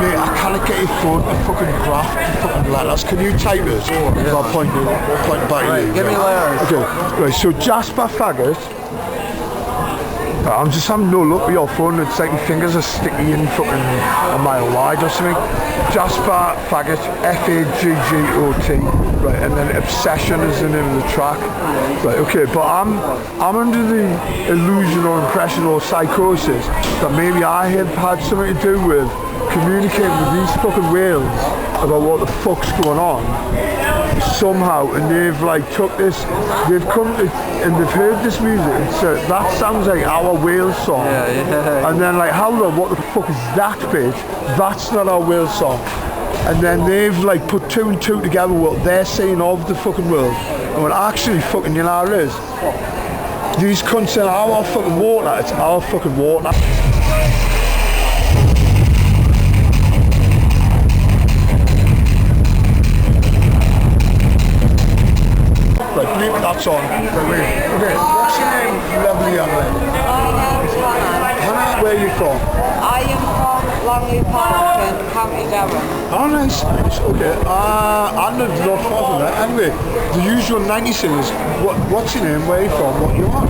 mate, I can't get your phone to fucking graph the fucking letters. Can you type it? I'll point back at you. Give me letters. Okay, right, so Jasper Faggot. I'm just having no luck with your phone. It's like my fingers are sticky and fucking a mile wide or something. Jasper Faggot, Faggot. Right, and then Obsession is the name of the track. Right, okay, but I'm under the illusion or impression or psychosis that maybe I have had something to do with communicating with these fucking whales about what the fuck's going on somehow, and they've like took this, they've come to, and they've heard this music and said that sounds like our whale song, and then like, hold on, what the fuck is that bitch? That's not our whale song. And then they've like put 2 and 2 together what they're saying of the fucking world, and what actually fucking, you know how it is, these cunts saying our fucking water, it's our fucking water. Right, believe me, that's on. Right, wait. Okay, what's your name, lovely young lady? Hannah, where are you from? I am from Longley Park in County Durham. Oh, nice. Okay. I live not far from that. Anyway, the usual 90 singers. What's your name? Where are you from? What you are?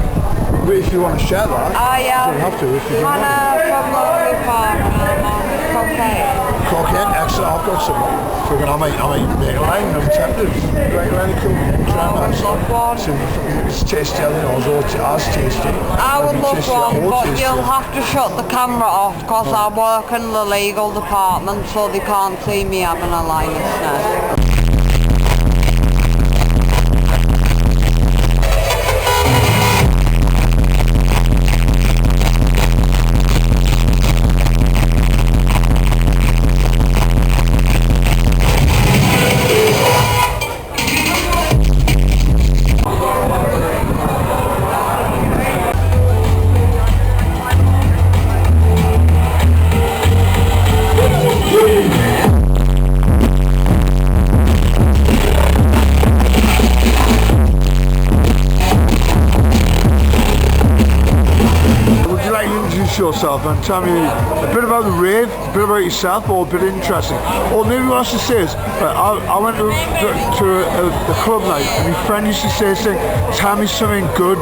Wait, if you want to share that. I am you don't have to if you don't want Hannah from Longley Park, and I'm from cocaine? Cocaine, excellent. I've got some. Fucking, I might make a line. I'm tempted. Right, line of cocaine. It's tasty. I don't know. It's as tasty. I would love one, but you'll have to shut the camera off because I work in the legal department, so they can't see me having a line of snacks. Yourself and tell me a bit about the rave, a bit about yourself, or a bit interesting. Or maybe what I should say is, I went to a club night and my friend used to say this thing, tell me something good.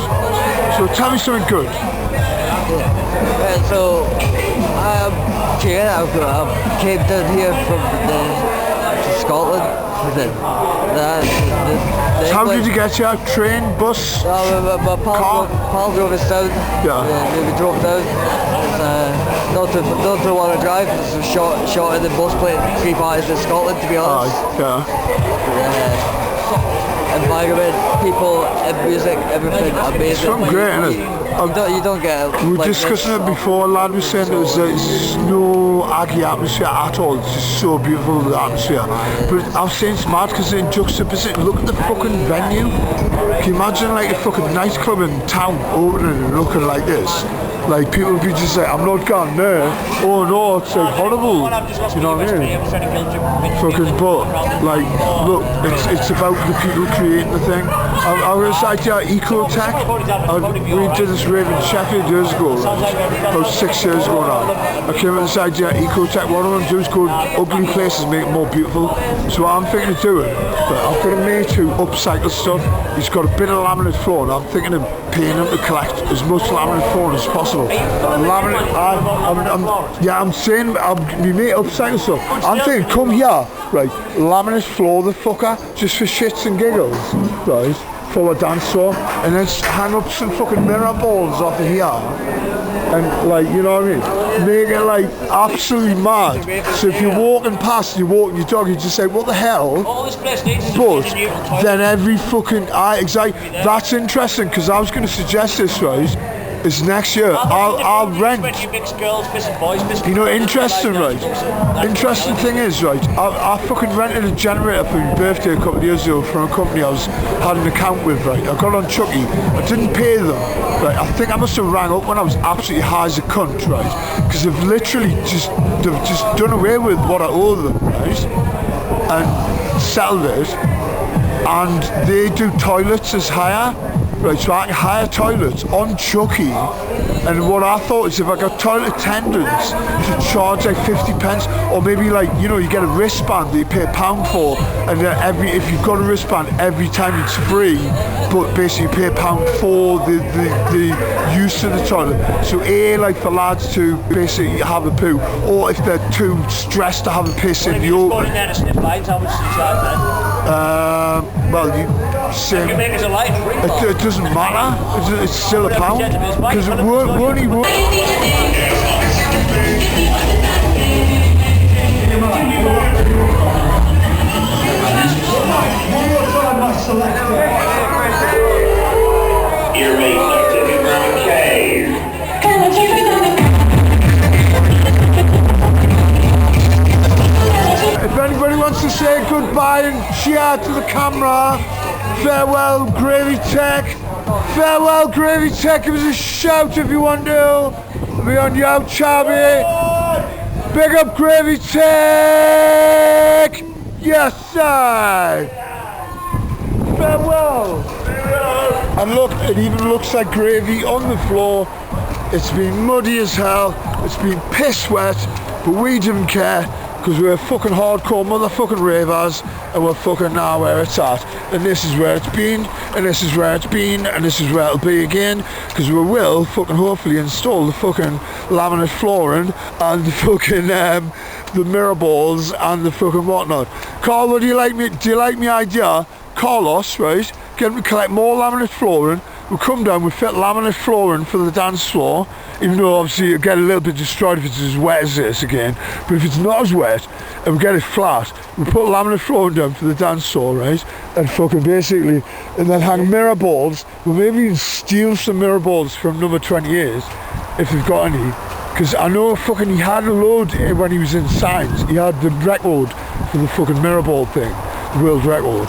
So tell me something good. So, I came down here from Scotland. How did you get here? Train, bus, my pal drove us down. Yeah. We drove down. Not to want to drive. It was shot in the bus plate 3 parties in Scotland, to be honest. Environment, people, music, everything amazing. It's something great, isn't it? You don't get it. We were discussing it before, lad was saying there's no Aggie atmosphere at all. It's just so beautiful, the atmosphere. But I was saying it's mad because in juxtaposition, look at the fucking venue. Can you imagine like a fucking nightclub in town opening and looking like this? Like people would be just like, I'm not going there. Oh no, it's like horrible. You know what I mean? Fucking but like look, it's about the people creating the thing. I was like Ecotech. We did this rave in Sheffield years ago, about 6 years ago now. I came with this idea Ecotech. What I want to do is go to ugly places, make it more beautiful. So what I'm thinking of doing, I've got a mate who upcycles stuff. He's got a bit of laminate floor, and I'm thinking of paying him to collect as much laminate floor as possible. Laminate, I'm saying, we mate upcycle stuff. I'm thinking, come here, right, laminate floor the fucker, just for shits and giggles, right, for a dance floor, and then hang up some fucking mirror balls off of here, and like, you know what I mean, make it like absolutely mad. So if you're walking past, you're walking your dog, you just say, what the hell? But then every fucking, exactly, that's interesting, because I was going to suggest this, right, is next year I'll rent. You know, interesting, right? Interesting thing is, right, I fucking rented a generator for my birthday a couple of years ago from a company I had an account with, right? I got on Chucky, I didn't pay them, right? I think I must have rang up when I was absolutely high as a cunt, right? Because they've literally just done away with what I owe them, right? And settled it, and they do toilets as hire. Right, so I can hire toilets on Chucky, and what I thought is if I got toilet attendants to charge like 50 pence, or maybe like, you know, you get a wristband that you pay £1 for, and if you've got a wristband, every time it's free, but basically you pay £1 for the use of the toilet. So like for lads to basically have a poo, or if they're too stressed to have a piss in the open. Well, you say it doesn't matter. It's still £1 because we're only. If anybody wants to say goodbye and cheer to the camera, farewell Gravy Tech. Farewell Gravy Tech. Give us a shout if you want to. Be on Yo Chubby. Big up Gravy Tech. Yes sir. Farewell. And look, it even looks like gravy on the floor. It's been muddy as hell. It's been piss wet, but we didn't care. because we're fucking hardcore motherfucking ravers, and we're fucking now where it's at, and this is where it's been, and this is where it's been, and this is where it'll be again, because we will fucking hopefully install the fucking laminate flooring and the fucking the mirror balls and the fucking whatnot. Carl, what do you like me idea? Carlos, right? Get him to collect more laminate flooring. We'll come down, we'll fit laminate flooring for the dance floor, even though obviously it'll get a little bit destroyed if it's as wet as this again. But if it's not as wet and we get it flat, we'll put laminate flooring down for the dance floor, right? And fucking basically, and then hang mirror balls. We'll maybe even steal some mirror balls from number 28 if they've got any. Because I know fucking he had a load when he was in science. He had the record for the fucking mirror ball thing, the world record.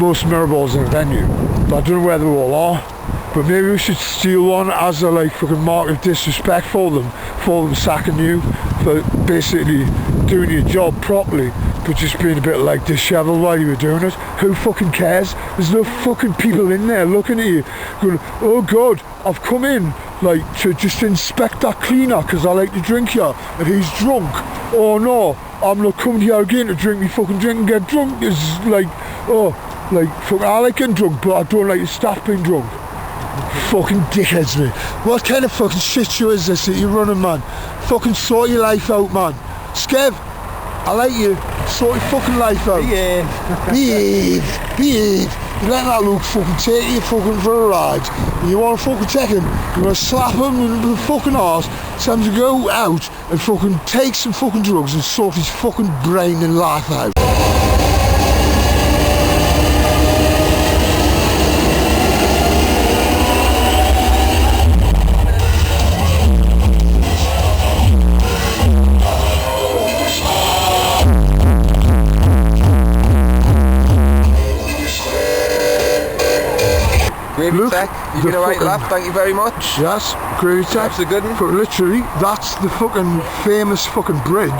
Most mirror balls in a venue. But I don't know where they all are. But maybe we should steal one as a like fucking mark of disrespect for them sacking you for basically doing your job properly, but just being a bit like dishevelled while you were doing it. Who fucking cares? There's no fucking people in there looking at you going, oh god, I've come in like to just inspect that cleaner because I like to drink here and he's drunk. Oh no, I'm not coming here again to drink me fucking drink and get drunk. It's like, oh, like fucking I like getting drunk but I don't like the staff being drunk. Fucking dickheads, mate. What kind of fucking shit show is this that you're running, man? Fucking sort your life out, man. Skev, I like you. Sort your fucking life out. Behave. You let that look fucking take you fucking for a ride. And you want to fucking take him, you want to slap him in the fucking arse. It's time to go out and fucking take some fucking drugs and sort his fucking brain and life out. Gravy Tech, you've been a right laugh, thank you very much. Yes, Gravy Tech. That's a good one. But literally, that's the fucking famous fucking bridge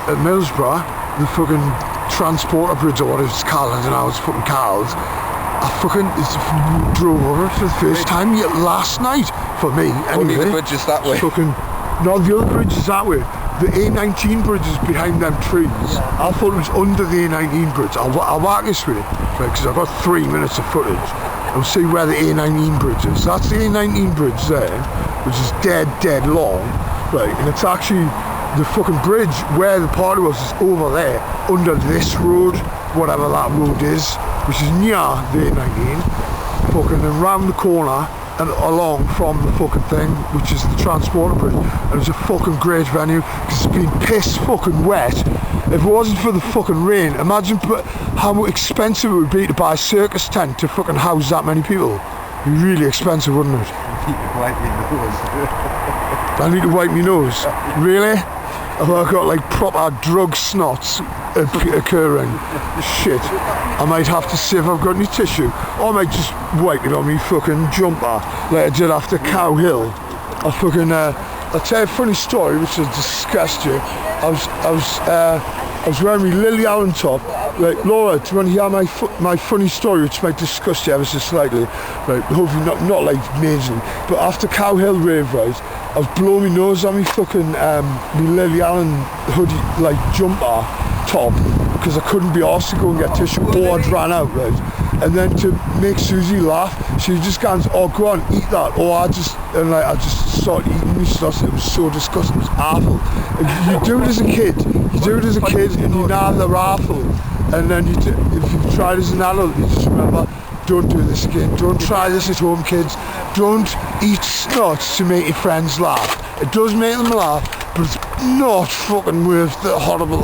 at Millsborough, the fucking transporter bridge or whatever it's called, I don't know, it's fucking called. I fucking drove over it for the first time yet last night, for me, anyway. Only the bridge is that way. Fucking, no, the other bridge is that way. The A19 bridge is behind them trees. I thought it was under the A19 bridge. I'll walk this way, right, because I've got 3 minutes of footage. I'll see where the A19 bridge is. That's the A19 bridge there, which is dead long, right? And it's actually the fucking bridge where the party was is over there, under this road, whatever that road is, which is near the A19, fucking and round the corner and along from the fucking thing, which is the transporter bridge. And it's a fucking great venue because it's been piss fucking wet. If it wasn't for the fucking rain, imagine how expensive it would be to buy a circus tent to fucking house that many people. It'd be really expensive, wouldn't it? I need to wipe my nose. Really? Have I got like proper drug snots occurring? Shit. I might have to see if I've got any tissue. Or I might just wipe it on me fucking jumper like I did after Cow Hill. I'll tell you a funny story which will disgust you. I was wearing my Lily Allen top. Like, Laura, do you want to hear my funny story which might disgust you ever so slightly? Right, hopefully not like majorly. But after Cow Hill Rave, right, I was blowing my nose on me fucking my Lily Allen hoodie, like jumper top, because I couldn't be arsed to go and get tissue, or I'd ran out, right? And then to make Susie laugh, she just goes, oh go on, eat that, or I just started eating me stuff. It was so disgusting, it was awful. You do it as a kid, and you know they're awful. And then if you try it as an adult, you just remember, don't do this again. Don't try this at home, kids. Don't eat snots to make your friends laugh. It does make them laugh, but it's not fucking worth the horrible,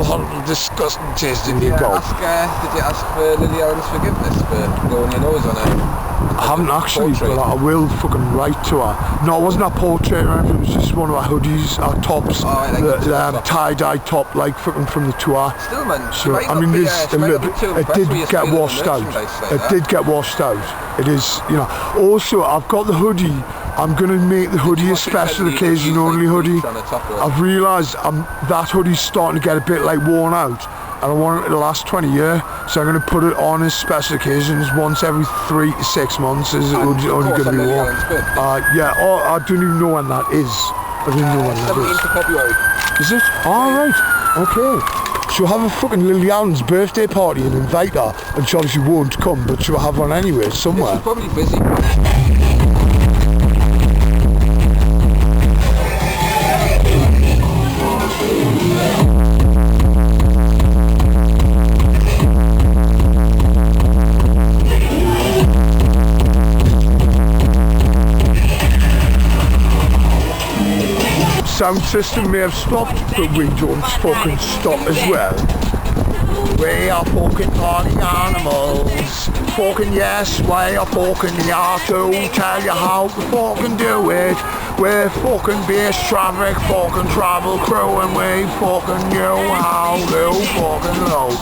disgusting taste in your gob. Did you ask for Lily Allen's forgiveness for blowing your nose on her? I haven't actually, but I will fucking write to her. No, it wasn't a portrait or anything, it was just one of our hoodies, our tops, the tie-dye top, like fucking from the tour. Still, man, so, I mean, there's a little bit, it did get washed out. It did get washed out. It is, you know. Also, I've got the hoodie. I'm going to make the hoodie a special occasion only hoodie. I've realised that hoodie's starting to get a bit like worn out. And I want it to last 20 years, so I'm going to put it on as special occasions once every 3 to 6 months. Is only going to be worn. Yeah, I don't even know when that is. I don't know when that is. 17th of February. Is it? All right. Okay. she'll have a fucking Lily Allen's birthday party and invite her, and she obviously won't come, but she'll have one anyway somewhere. She's probably busy. Sound system may have stopped, but we don't fucking stop as well. We are fucking party animals. Fucking yes, we are fucking here to tell you how to fucking do it. We're fucking base traffic, fucking travel crew, and we fucking know how to fucking low.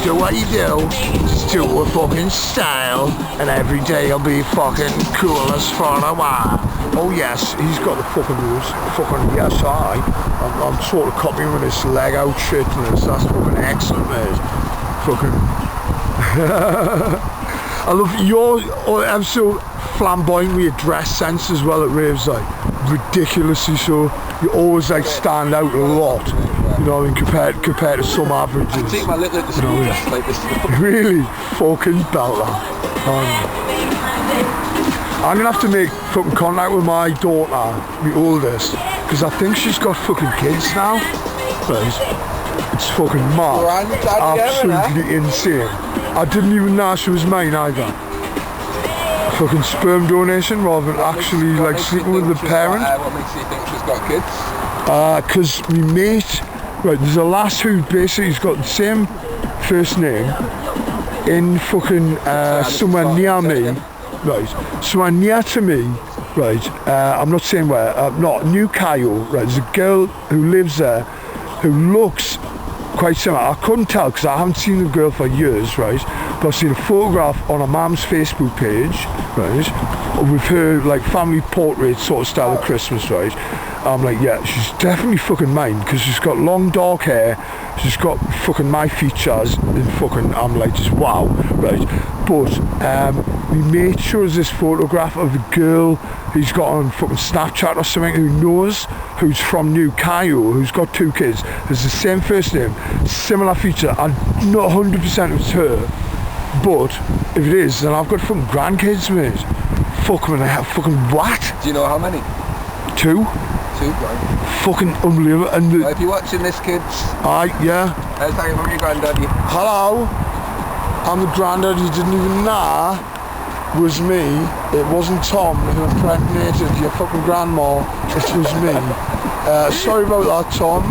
Do what you do, do a fucking style, and every day will be fucking cool as for a while. Oh yes, he's got the fucking moves. Fucking yes, I'm sort of copying with this leg out shit and this. That's fucking excellent, mate. Fucking. I love your so flamboyant with your dress sense as well at raves, like ridiculously so. You always like stand out a lot. You know what I mean, compared to some averages. I take my little to school dress like this. Really fucking belter. I'm gonna have to make fucking contact with my daughter, my oldest, because I think she's got fucking kids now. Right? It's fucking mad. Absolutely insane. I didn't even know she was mine either. Fucking sperm donation rather than actually like sleeping with the parent. What makes you think she's got kids? Because my mate, right, there's a lass who basically has got the same first name in fucking somewhere near me, right, somewhere near to me, right, I'm not saying where, not New Kyle, right, there's a girl who lives there who looks quite similar. I couldn't tell because I haven't seen the girl for years, right, but I've seen a photograph on her mum's Facebook page, right, with her like family portrait sort of style of Christmas, right. I'm like, yeah, she's definitely fucking mine because she's got long dark hair, she's got fucking my features, and fucking, I'm like, just wow, right. But we made sure there's this photograph of a girl who's got on fucking Snapchat or something who knows, who's from New Kyle, who's got 2 kids, has the same first name, similar feature. I'm not 100% it's her, but if it is, then I've got fucking grandkids, mate. Fuck, man, I have fucking what? Do you know how many? 2. 2, right. Fucking unbelievable. And well, if you're watching this, kids. Yeah. I'll tell you from your granddaddy. Hello. I'm the granddad you didn't even know was me. It wasn't Tom who impregnated your fucking grandma. It was me. Sorry about that, Tom.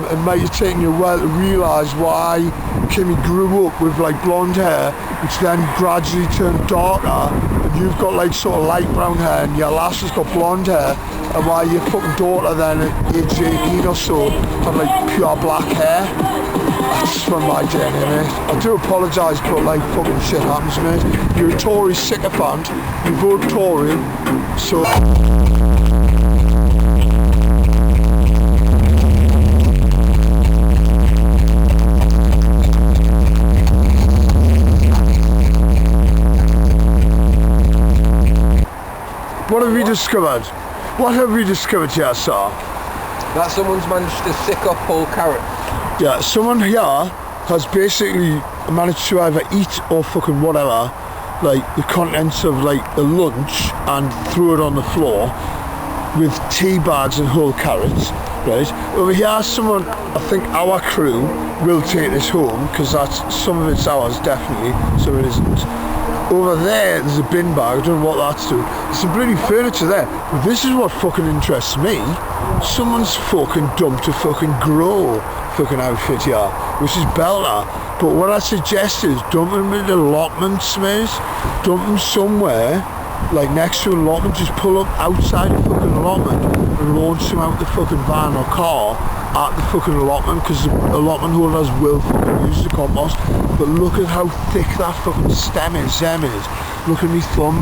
It might have taken you a while to realise why Kimmy grew up with like blonde hair, which then gradually turned darker, and you've got like sort of light brown hair, and your lass has got blonde hair, and why your fucking daughter then at age 18 or so had like pure black hair. That's from my DNA, mate. I do apologise, but like fucking shit happens, mate. You're a Tory sycophant, you vote Tory, so... What have we discovered? What have we discovered here, sir? That someone's managed to sick up whole carrots. Yeah, someone here has basically managed to either eat or fucking whatever, like the contents of like a lunch and threw it on the floor with tea bags and whole carrots, right? Over here, someone, I think our crew will take this home because that's, some of it's ours definitely, some of it isn't. Over there's a bin bag, I don't know what that's doing. There's some bloody furniture there. But this is what fucking interests me. Someone's fucking dumped a fucking grow fucking outfit here, which is belter. But what I suggest is dump them in the allotments, mate. Dump them somewhere, like next to an allotment, just pull up outside the fucking allotment and launch them out the fucking van or car at the fucking allotment, because the allotment holders will fucking use the compost. But look at how thick that fucking stem is. Look at my thumb.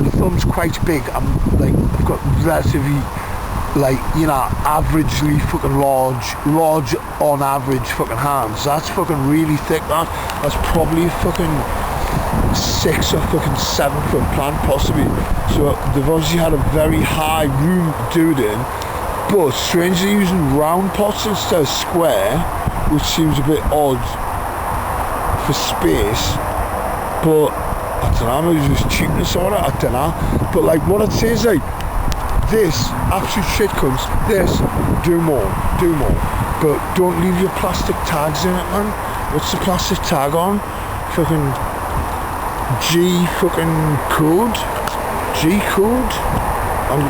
My thumb's quite big. I'm like, I've got relatively, like, you know, averagely fucking large on average fucking hands. That's fucking really thick. That's probably fucking 6 or fucking 7 foot plant possibly. So they've obviously had a very high room to do it in. but strangely using round pots instead of square, which seems a bit odd for space, but I don't know, maybe it's just cheapness or I don't know. But like what I'd say is like, this absolute shit comes, this, do more, but don't leave your plastic tags in it, man. What's the plastic tag on? Fucking G fucking code? G code?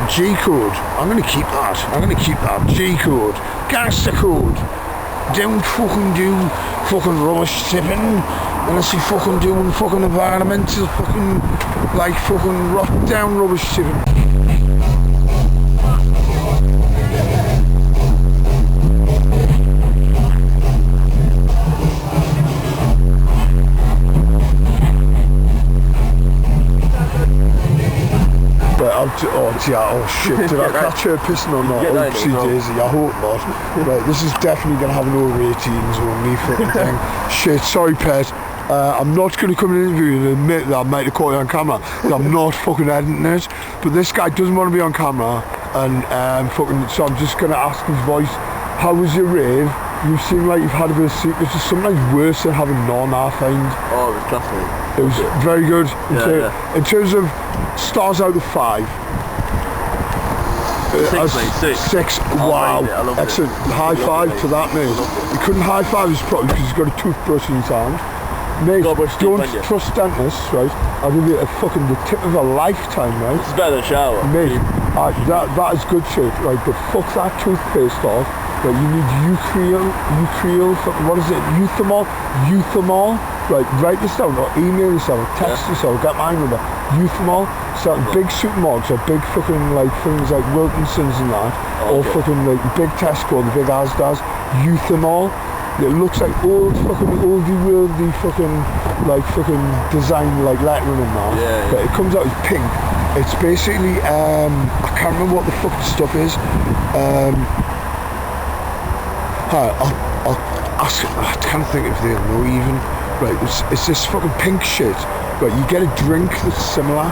G code. I'm gonna keep that. G code. Gangster code. Don't fucking do fucking rubbish tipping unless you fucking doing fucking environmental fucking like fucking rot down rubbish tipping. Oh shit, did I catch her pissing or not? Oopsie daisy, I hope not. Right, this is definitely going to have an over 18s only fucking thing. Shit, sorry pet. I'm not going to come in an interview and admit that I might have caught you on camera. I'm not fucking editing it. But this guy doesn't want to be on camera, and so I'm just going to ask his voice, how was your rave? You seem like you've had a bit of sleep, which is sometimes worse than having none, I find. Oh, it was classic. It was very good. In terms of stars out of 5. 6. Wow. Excellent. High five to that, mate. You couldn't high five his probably because he's got a toothbrush in his hand. Mate, don't trust dentists, right? I'll give you the tip of a lifetime, right? It's better than a shower. Mate, that is good shit, right? But fuck that toothpaste off. Right, you need Eucrial, what is it? Euthamol. Right, write this down or email yourself, text yourself, get my number. Euthamol, so big supermarkets or big fucking like things like Wilkinson's and that, or fucking like big Tesco, the big Asda's, Euthamol. It looks like oldie worldy fucking design like lettering and that. But it comes out as pink. It's basically I can't remember what the fuck the stuff is. I'll ask. I can't think if they'll know even. Right, it's this fucking pink shit. Right, you get a drink that's similar.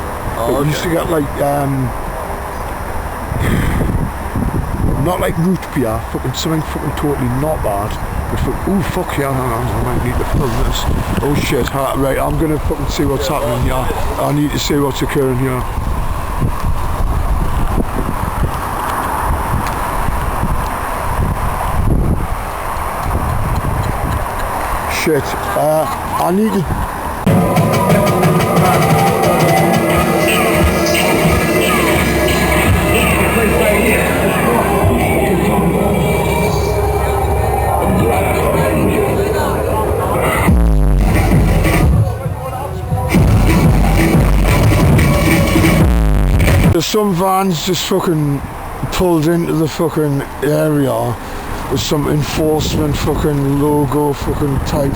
You used to get like not like root beer, something totally not bad. But fuck yeah, I might need to film this. Oh shit, right, I'm gonna fucking see what's happening here. I need to see what's occurring here. Shit, I need to... There's some vans just fucking pulled into the fucking area with some enforcement fucking logo fucking type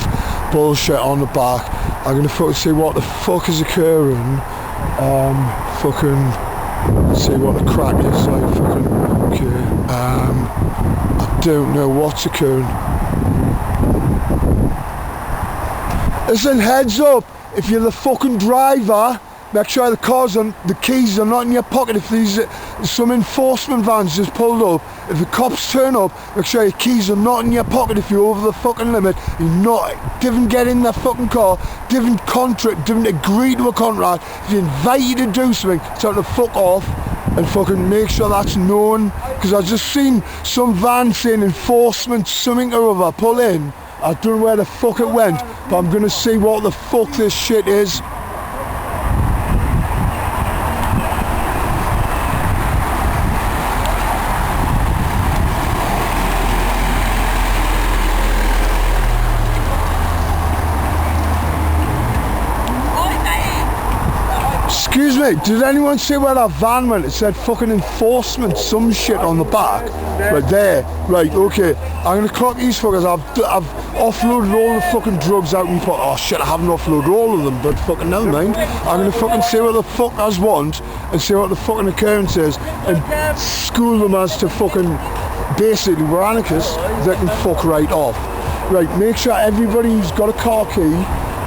bullshit on the back. I'm gonna fucking see what the fuck is occurring. Fucking see what the crack is like. Fucking okay. I don't know what's occurring. Listen, heads up, if you're the fucking driver, make sure the keys are not in your pocket. If some enforcement vans just pulled up, if the cops turn up, make sure your keys are not in your pocket. If you're over the fucking limit, didn't get in that fucking car, didn't agree to a contract, they invite you to do something, tell them to fuck off and fucking make sure that's known. Because I've just seen some van saying enforcement something or other pull in. I don't know where the fuck it went, but I'm gonna see what the fuck this shit is. Excuse me, did anyone see where that van went? It said fucking enforcement, some shit on the back. Right there. Right, okay. I'm gonna clock these fuckers. I've offloaded all the fucking drugs out and put. Oh shit, I haven't offloaded all of them, but fucking never mind. I'm gonna fucking see what the fuckers want and see what the fucking occurrence is and school them as to fucking basically we're anarchists, they can fuck right off. Right, make sure everybody who's got a car key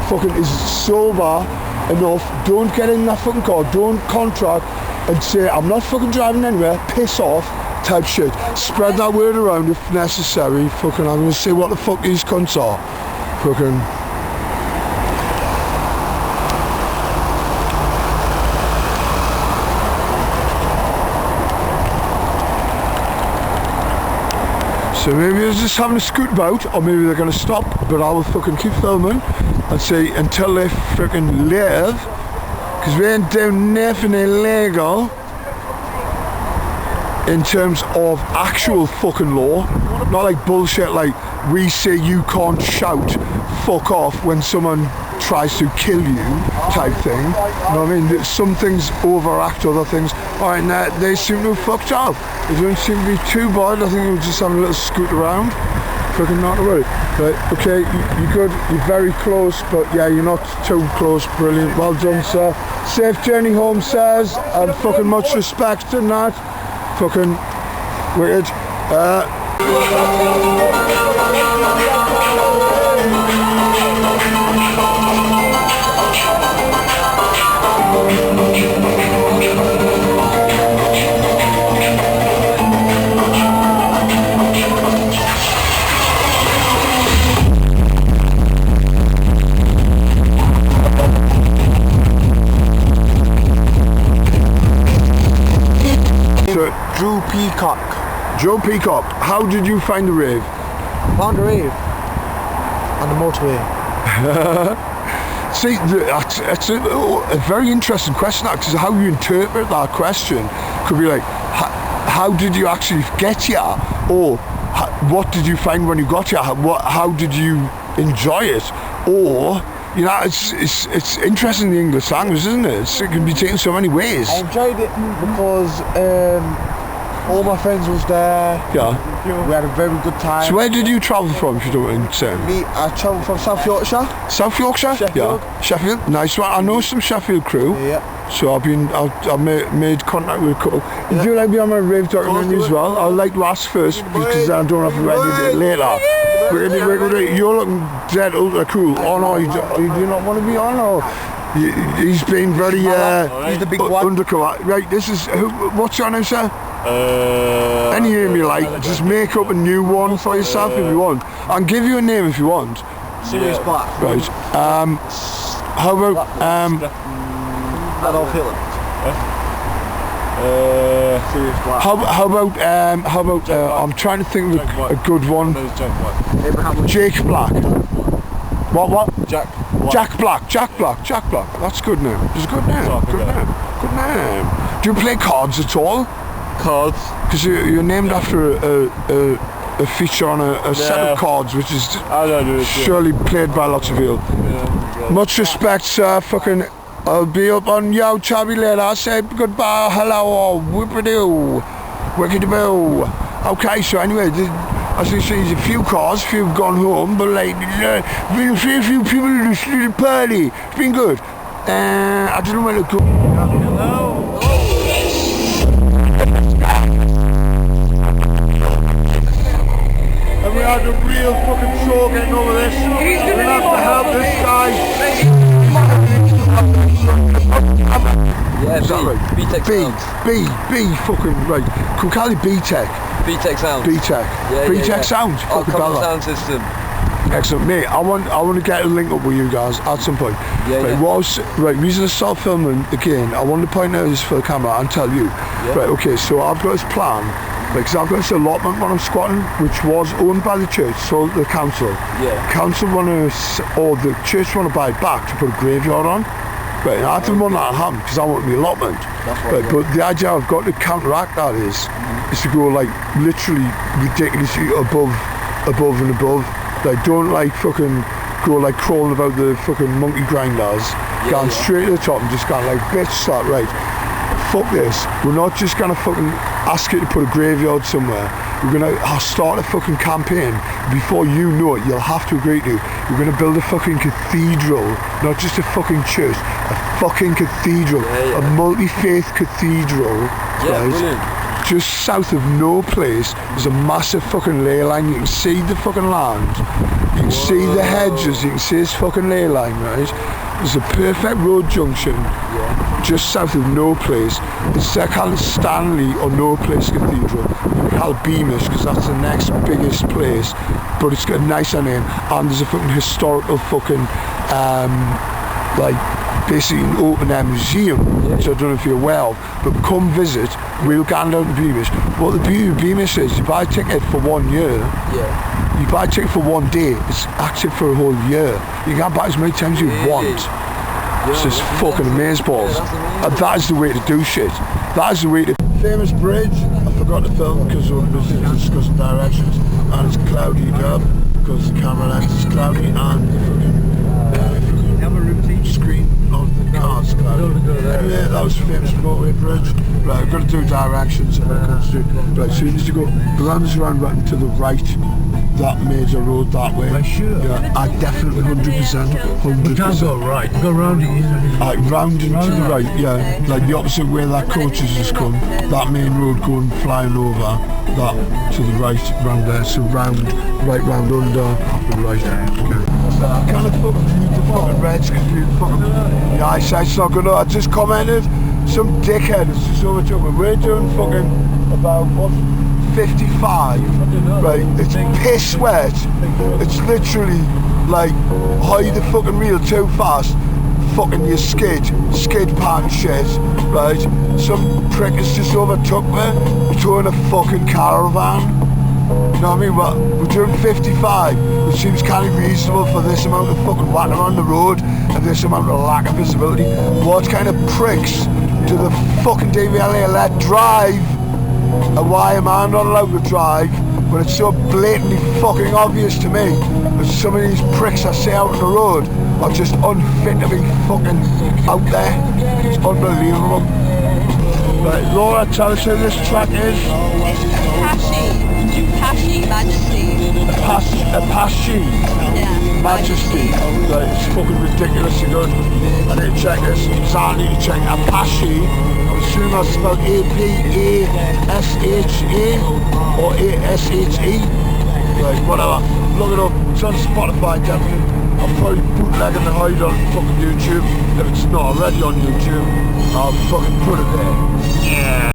fucking is sober enough. Don't get in that fucking car, don't contract and say I'm not fucking driving anywhere, piss off, type shit. Spread that word around if necessary. Fucking, I'm gonna see what the fuck these cunts are. Fucking. So maybe they're just having a scoot about, or maybe they're gonna stop, but I will fucking keep filming and say until they fucking leave, because we ain't doing nothing illegal in terms of actual fucking law. Not like bullshit like we say you can't shout fuck off when someone tries to kill you type thing. You know what I mean? Some things overact other things. Alright, now they seem to have fucked off. It don't seem to be too bad. I think they were just having a little scoot around. Fucking not to worry. Right, okay, you're good. You're very close, but yeah, you're not too close. Brilliant. Well done, sir. Safe journey home, sirs. And fucking much respect in that. Fucking weird. Joe Peacock, how did you find the rave? Found the rave on the motorway. See, it's a very interesting question, because how you interpret that question could be like, how did you actually get here? Or what did you find when you got here? How did you enjoy it? Or, you know, it's interesting in the English language, isn't it? It can be taken so many ways. I enjoyed it because all my friends was there. Yeah. We had a very good time. So where did you travel from, if you don't mind saying? Me, I travelled from South Yorkshire. South Yorkshire? Sheffield. Yeah. Sheffield, nice one. I know some Sheffield crew. Yeah. So I've made contact with a couple. Would you like to be on my rave documentary as well? I'd like to ask first, because I don't have to edit it later. You're looking dead ultra cool. Oh no, you do not want to be on, or? He's been very he's the big one. undercover. Right, this is what's your name, sir? Any name you like. Just make up a new one for yourself if you want. I'll give you a name if you want. Sirius Black. Right. How about Adolf Hitler. Sirius Black. How about I'm trying to think of a good one. Jake Black. What? Jack Black. That's a good name. It's a good name. Good name. Do you play cards at all? Cards? Because you're named after a feature on a set of cards, which is surely played by lots of people. Much respect, sir. Fucking, I'll be up on yo chubby later. I'll say goodbye, hello, or whippity-doo, wickety-boo. Okay, so anyway, as you see, there's a few cars, few have gone home, but like, been a few people in this little party. It's been good. I don't know where to go. Hello. And we had a real fucking show getting over this. We're gonna have to help this guy. Yeah, is that right? B-Tech sounds. B fucking right. Can we call it B-Tech? B-Tech sounds. B-Tech. Yeah, B-Tech sounds. Our Fucking common bella. sound system. Excellent, mate. I want to get a link up with you guys at some point. Right, reason I start filming again, I want to point out this for the camera and tell you. Yeah. Right, okay, so I've got this plan, because I've got this allotment when I'm squatting, which was owned by the church, so the council. Yeah. Council or the church want to buy it back to put a graveyard on. Right, and I didn't want that to happen because I want the allotment. Right, but the idea I've got to counteract that is to go like literally ridiculously above and above. Like, don't like fucking go like crawling about the fucking monkey grinders, going straight to the top and just going like, bitch, start right. Fuck this. We're not just gonna fucking ask you to put a graveyard somewhere. We're gonna start a fucking campaign. Before you know it, you'll have to agree to. We're gonna build a fucking cathedral, not just a fucking church, a fucking cathedral, a multi-faith cathedral. Right? Just south of no place, there's a massive fucking ley line. You can see the fucking land. You can see the hedges. You can see this fucking ley line, right? There's a perfect road junction just south of No Place. It's called Stanley or No Place Cathedral. It's called Beamish because that's the next biggest place, but it's got a nicer name. And there's a fucking historical fucking like basically an open air museum, which I don't know if you're aware of, but come visit. We'll go down to Beamish. What the beauty of Beamish is, you buy a ticket for 1 year. You buy a ticket for 1 day, it's active for a whole year. You can buy as many times as you want. It's just fucking amazeballs. And that is the way to do shit. That is the way to... Famous bridge, I forgot to film because we were busy discussing directions, and it's cloudy up because the camera lens is cloudy and the fucking screen on the car's cloudy. Yeah, that was the famous motorway bridge. Right, I've got to do directions and I'm going to do... Right, so you need to go around this roundabout to the right. That major road that way. Are you sure? Yeah, I definitely 100%. 100%. You can't go right, go round it. Round and to the right, yeah. Like the opposite way that coach has just come. That main road going flying over. That to the right, round there. So round, right round under, and right. Okay. I kind of fucking read the fucking reds because you fucking... The eyesight's not good. I just commented, some dickhead is just overtook. We're doing fucking about, what? 55, right, it's piss wet, it's literally like hide the fucking wheel too fast, fucking you skid pan shit, right, some prick has just overtook me, towing a fucking caravan, you know what I mean, we're doing 55, which seems kind of reasonable for this amount of fucking whack on the road, and this amount of lack of visibility. What kind of pricks do the fucking DVLA let drive? And why am I not allowed to drive when it's so blatantly fucking obvious to me that some of these pricks I see out on the road are just unfit to be fucking out there? It's unbelievable. Right, Laura, tell us who this track is. Apache Majesty. Apache Yeah. Majesty. Right, it's fucking ridiculously good. I need to check this. I need to check Apache. I assume that's spelled A-P-A-S-H-A or A-S-H-E. Right, whatever. Look it up. It's on Spotify, definitely. I'm probably bootlegging the hide on fucking YouTube. If it's not already on YouTube, I'll fucking put it there. Yeah.